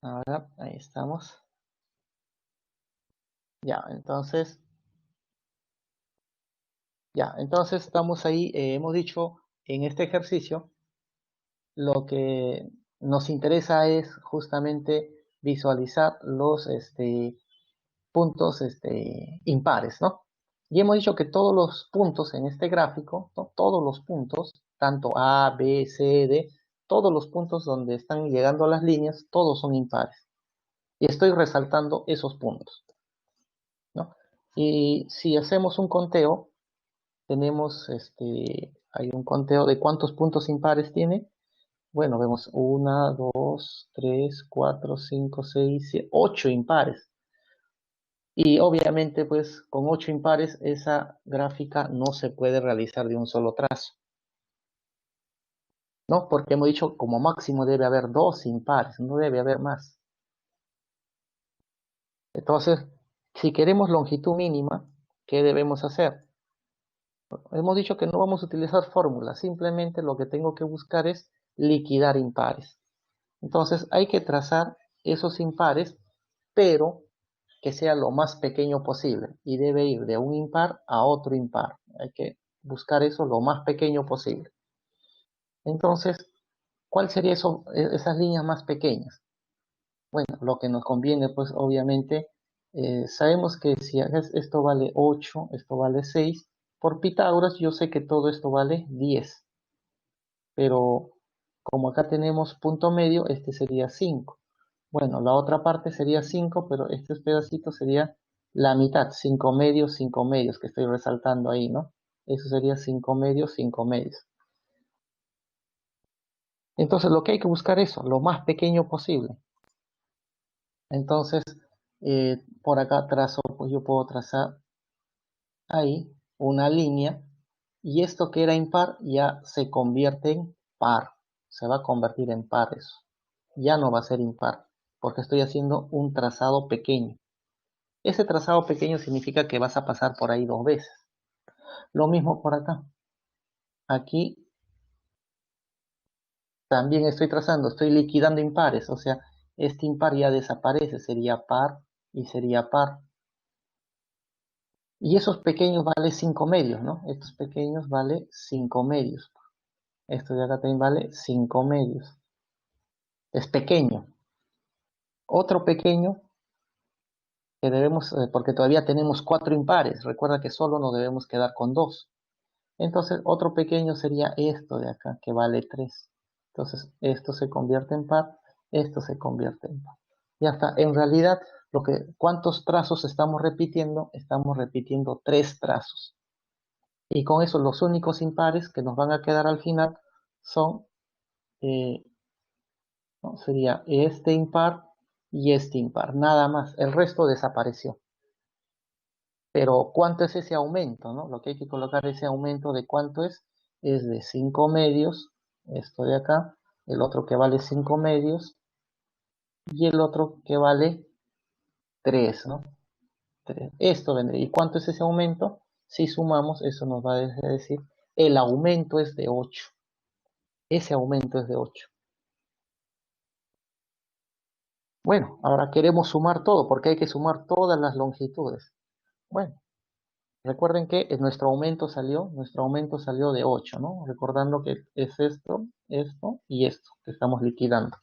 Ahora, ahí estamos. Ya, entonces estamos ahí. Hemos dicho en este ejercicio, lo que nos interesa es justamente visualizar los puntos impares, ¿no? Y hemos dicho que todos los puntos en este gráfico, ¿no? Todos los puntos, tanto A, B, C, D, todos los puntos donde están llegando a las líneas, todos son impares. Y estoy resaltando esos puntos, ¿no? Y si hacemos un conteo, hay un conteo de cuántos puntos impares tiene. Bueno, vemos 1, 2, 3, 4, 5, 6, 7, 8 impares. Y obviamente, pues, con 8 impares, esa gráfica no se puede realizar de un solo trazo, ¿no? Porque hemos dicho, como máximo debe haber 2 impares, no debe haber más. Entonces, si queremos longitud mínima, ¿qué debemos hacer? Hemos dicho que no vamos a utilizar fórmulas, simplemente lo que tengo que buscar es liquidar impares. Entonces, hay que trazar esos impares, pero que sea lo más pequeño posible y debe ir de un impar a otro impar. Hay que buscar eso lo más pequeño posible. Entonces, ¿cuál sería esas líneas más pequeñas? Bueno, lo que nos conviene, pues obviamente, sabemos que si esto vale 8, esto vale 6, por Pitágoras yo sé que todo esto vale 10, pero como acá tenemos punto medio, este sería 5. Bueno, la otra parte sería 5, pero este pedacito sería la mitad, 5 medios que estoy resaltando ahí, ¿no? Eso sería 5 medios, 5 medios. Entonces lo que hay que buscar es eso, lo más pequeño posible. Entonces, por acá trazo, pues yo puedo trazar ahí una línea y esto que era impar ya se convierte en par. Se va a convertir en par eso. Ya no va a ser impar porque estoy haciendo un trazado pequeño. Ese trazado pequeño significa que vas a pasar por ahí 2 veces. Lo mismo por acá. Aquí también estoy trazando, estoy liquidando impares. O sea, este impar ya desaparece. Sería par y sería par. Y esos pequeños vale 5 medios, ¿no? Estos pequeños vale 5 medios. Esto de acá también vale 5 medios. Es pequeño. Otro pequeño que debemos, porque todavía tenemos 4 impares. Recuerda que solo nos debemos quedar con 2. Entonces, otro pequeño sería esto de acá, que vale 3. Entonces, esto se convierte en par, esto se convierte en par. Ya está. En realidad, ¿cuántos trazos estamos repitiendo? Estamos repitiendo 3 trazos. Y con eso los únicos impares que nos van a quedar al final son, ¿no? Sería este impar y este impar, nada más. El resto desapareció. Pero ¿cuánto es ese aumento, no? Lo que hay que colocar, ese aumento de cuánto es de 5 medios, esto de acá, el otro que vale 5 medios y el otro que vale 3, ¿no? 3. Esto vendría. ¿Y cuánto es ese aumento? Si sumamos, eso nos va a decir, el aumento es de 8. Ese aumento es de 8. Bueno, ahora queremos sumar todo, porque hay que sumar todas las longitudes. Bueno, recuerden que nuestro aumento salió de 8, ¿no? Recordando que es esto y esto que estamos liquidando.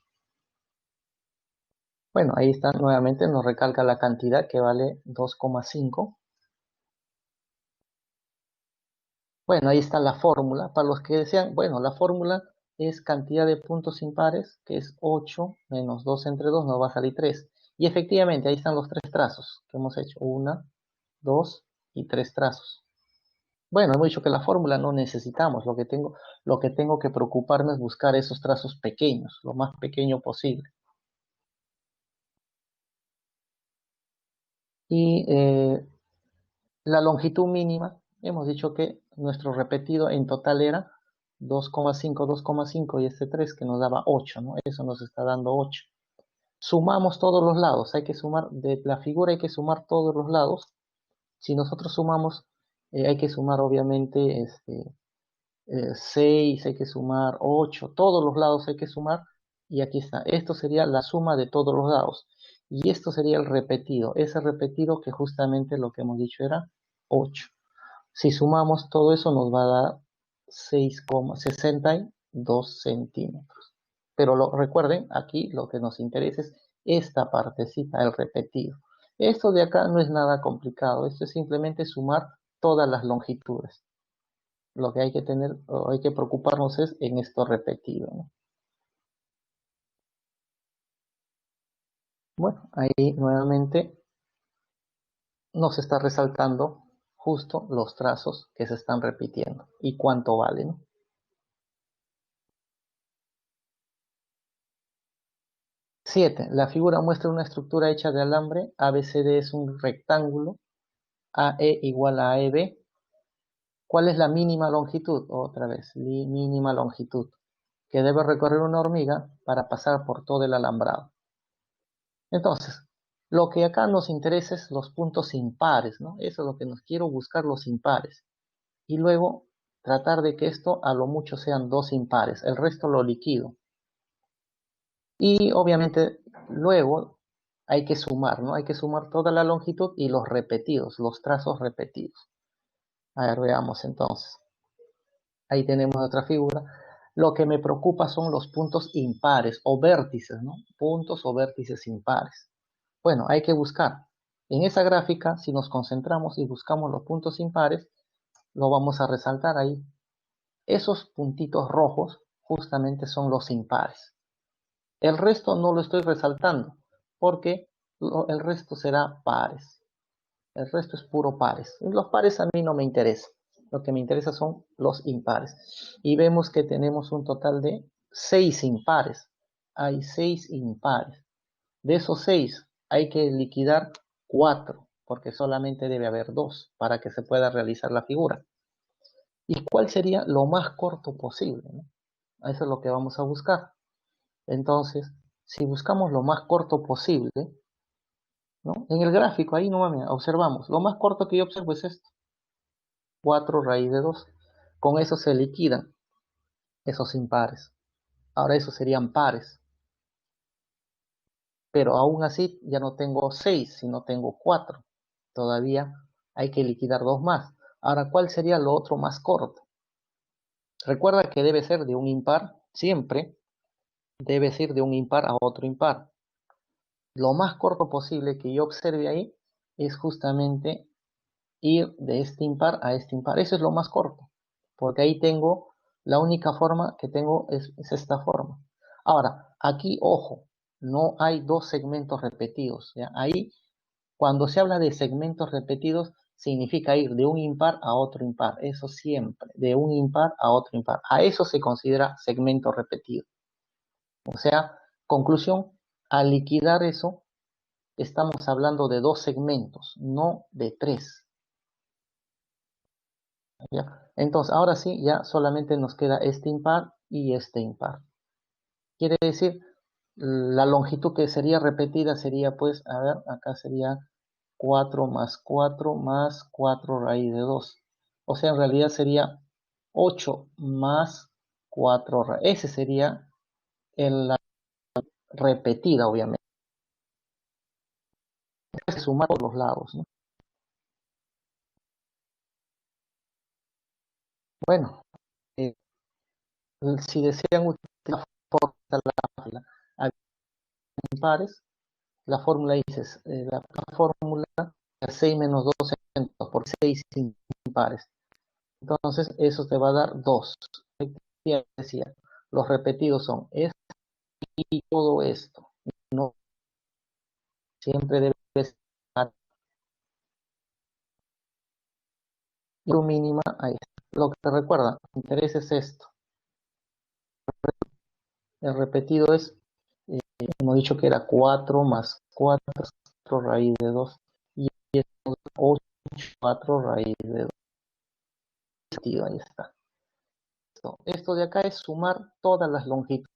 Bueno, ahí está, nuevamente nos recalca la cantidad que vale 2,5. Bueno, ahí está la fórmula. Para los que desean, bueno, la fórmula es cantidad de puntos impares, que es 8 menos 2 entre 2, nos va a salir 3. Y efectivamente, ahí están los 3 trazos que hemos hecho. 1, 2 y 3 trazos. Bueno, hemos dicho que la fórmula no necesitamos. Lo que tengo que preocuparme es buscar esos trazos pequeños, lo más pequeño posible. Y la longitud mínima, hemos dicho que nuestro repetido en total era 2,5, 2,5 y este 3 que nos daba 8, ¿no? Eso nos está dando 8. Sumamos todos los lados, hay que sumar, de la figura hay que sumar todos los lados. Si nosotros sumamos, hay que sumar obviamente 6, hay que sumar 8, todos los lados hay que sumar. Y aquí está, esto sería la suma de todos los lados. Y esto sería el repetido, ese repetido que justamente lo que hemos dicho era 8. Si sumamos todo eso nos va a dar 6,62 centímetros. Pero recuerden, aquí lo que nos interesa es esta partecita, el repetido. Esto de acá no es nada complicado, esto es simplemente sumar todas las longitudes. Lo que hay que tener, o hay que preocuparnos es en esto repetido, ¿no? Bueno, ahí nuevamente nos está resaltando justo los trazos que se están repitiendo y cuánto valen, ¿no? 7. La figura muestra una estructura hecha de alambre. ABCD es un rectángulo. AE igual a AEB. ¿Cuál es la mínima longitud? Otra vez, mínima longitud que debe recorrer una hormiga para pasar por todo el alambrado. Entonces, lo que acá nos interesa es los puntos impares, ¿no? Eso es lo que nos quiero buscar, los impares. Y luego tratar de que esto a lo mucho sean 2 impares. El resto lo liquido. Y obviamente luego hay que sumar, ¿no? Hay que sumar toda la longitud y los repetidos, los trazos repetidos. A ver, veamos entonces. Ahí tenemos otra figura. Lo que me preocupa son los puntos impares o vértices, ¿no? Puntos o vértices impares. Bueno, hay que buscar. En esa gráfica, si nos concentramos y buscamos los puntos impares, lo vamos a resaltar ahí. Esos puntitos rojos justamente son los impares. El resto no lo estoy resaltando porque el resto será pares. El resto es puro pares. Los pares a mí no me interesan. Lo que me interesa son los impares. Y vemos que tenemos un total de 6 impares. Hay 6 impares. De esos 6 hay que liquidar 4, porque solamente debe haber 2 para que se pueda realizar la figura. ¿Y cuál sería lo más corto posible, ¿no? Eso es lo que vamos a buscar. Entonces, si buscamos lo más corto posible, ¿no? En el gráfico, ahí nuevamente observamos, lo más corto que yo observo es esto, 4 raíz de 2. Con eso se liquidan esos impares. Ahora esos serían pares. Pero aún así ya no tengo 6, sino tengo 4. Todavía hay que liquidar 2 más. Ahora, ¿cuál sería lo otro más corto? Recuerda que debe ser de un impar, siempre debe ser de un impar a otro impar. Lo más corto posible que yo observe ahí es justamente ir de este impar a este impar. Eso es lo más corto, porque ahí tengo, la única forma que tengo es esta forma. Ahora, aquí, ojo, no hay dos segmentos repetidos, ¿ya? Ahí, cuando se habla de segmentos repetidos, significa ir de un impar a otro impar. Eso siempre, de un impar a otro impar. A eso se considera segmento repetido. O sea, conclusión, al liquidar eso, estamos hablando de dos segmentos, no de tres. ¿Ya? Entonces, ahora sí, ya solamente nos queda este impar y este impar. Quiere decir, la longitud que sería repetida sería, pues, a ver, acá sería 4 más 4 más 4 raíz de 2. O sea, en realidad sería 8 más 4 raíz. Ese sería la repetida, obviamente. Hay que sumar por los lados, ¿no? Bueno, eh, si desean utilizar la impares, la fórmula dice, la fórmula 6 menos 2 por 6 impares. Entonces, eso te va a dar 2. Ya decía, los repetidos son esto y todo esto. No siempre debe estar lo mínima ahí. Lo que te recuerda, interés es esto. El repetido es, hemos dicho que era 4 más 4 raíz de 2. Y es 8, 4 raíz de 2. Ahí está. Esto de acá es sumar todas las longitudes.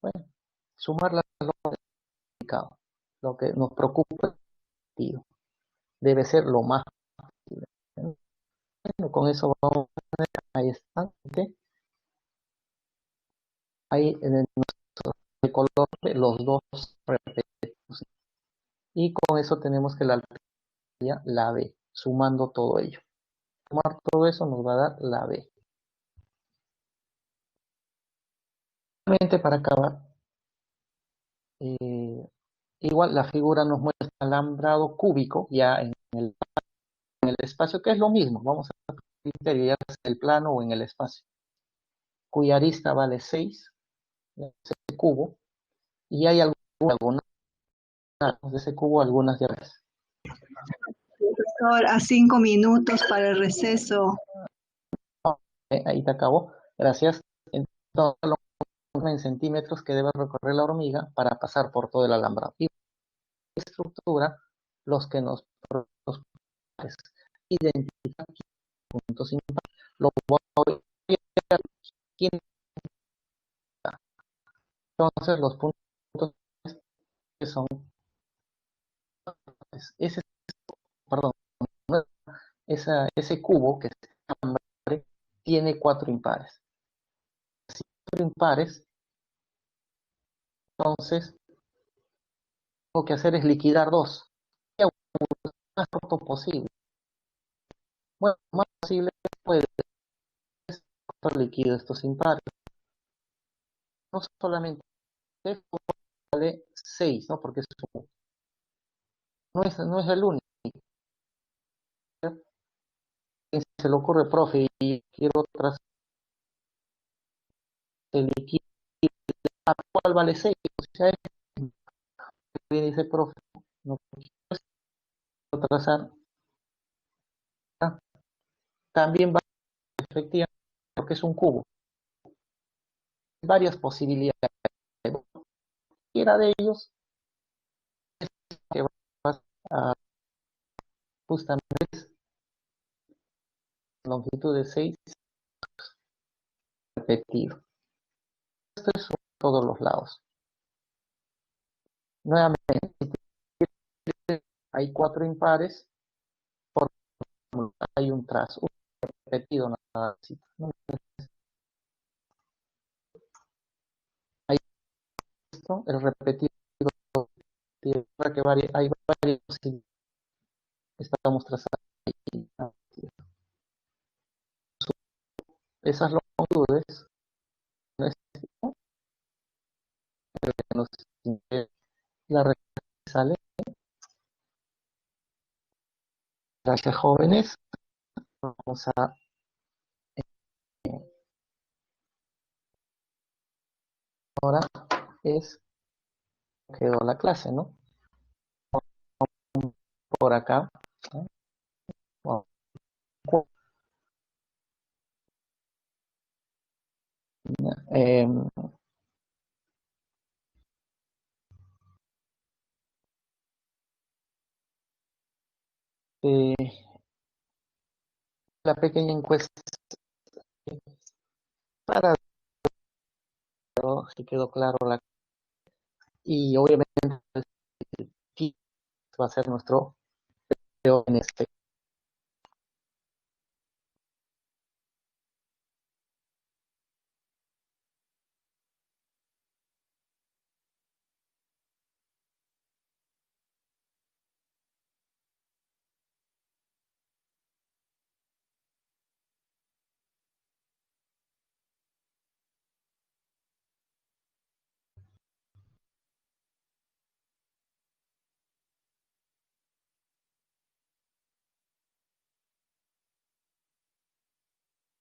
Bueno, sumar las longitudes. Lo que nos preocupa debe ser lo más posible. Bueno, con eso vamos a tener, ahí está. ¿Okay? Ahí en el color de los dos repetidos. Y con eso tenemos que la alternancia la B, sumando todo ello. Sumar todo eso nos va a dar la B. Finalmente, para acabar, igual la figura nos muestra alambrado cúbico ya en el espacio, que es lo mismo. Vamos a ver el criterio, ya sea el plano o en el espacio. Cuya arista vale 6, ese cubo, y hay algunas de ese cubo, algunas llaves. Profesor, a 5 minutos para el receso. Ahí te acabo. Gracias. Entonces, en centímetros que debe recorrer la hormiga para pasar por todo el alambrado. Y estructura los que nos identifican puntos impares. Lo voy a ver. Entonces los puntos que son ese, perdón, ese cubo que es alambre tiene 4 impares. Si 4 impares, entonces lo que hacer es liquidar 2. Lo más corto posible. Bueno, lo más posible puede ser liquidar estos impares. no solamente F vale 6, ¿no? Porque no es el único. Se le ocurre, profe, y quiero trazar el liquido, ¿cuál vale 6? O sea, dice, profe, no quiero trazar. Ah, también va efectivamente porque es un cubo. Varias posibilidades. Cualquiera de ellos que va a justamente longitud de 6 repetido. Esto es en todos los lados. Nuevamente, hay 4 impares, por hay un trazo, un repetido nada más. ¿No? Hay esto, el repetido, para que hay varios, estamos trazando ahí. Esas longitudes, la respuesta sale, gracias jóvenes, vamos a ahora es quedó la clase, ¿no? Por acá. ¿No? Eh, eh, la pequeña encuesta para si quedó claro la y obviamente va a ser nuestro en este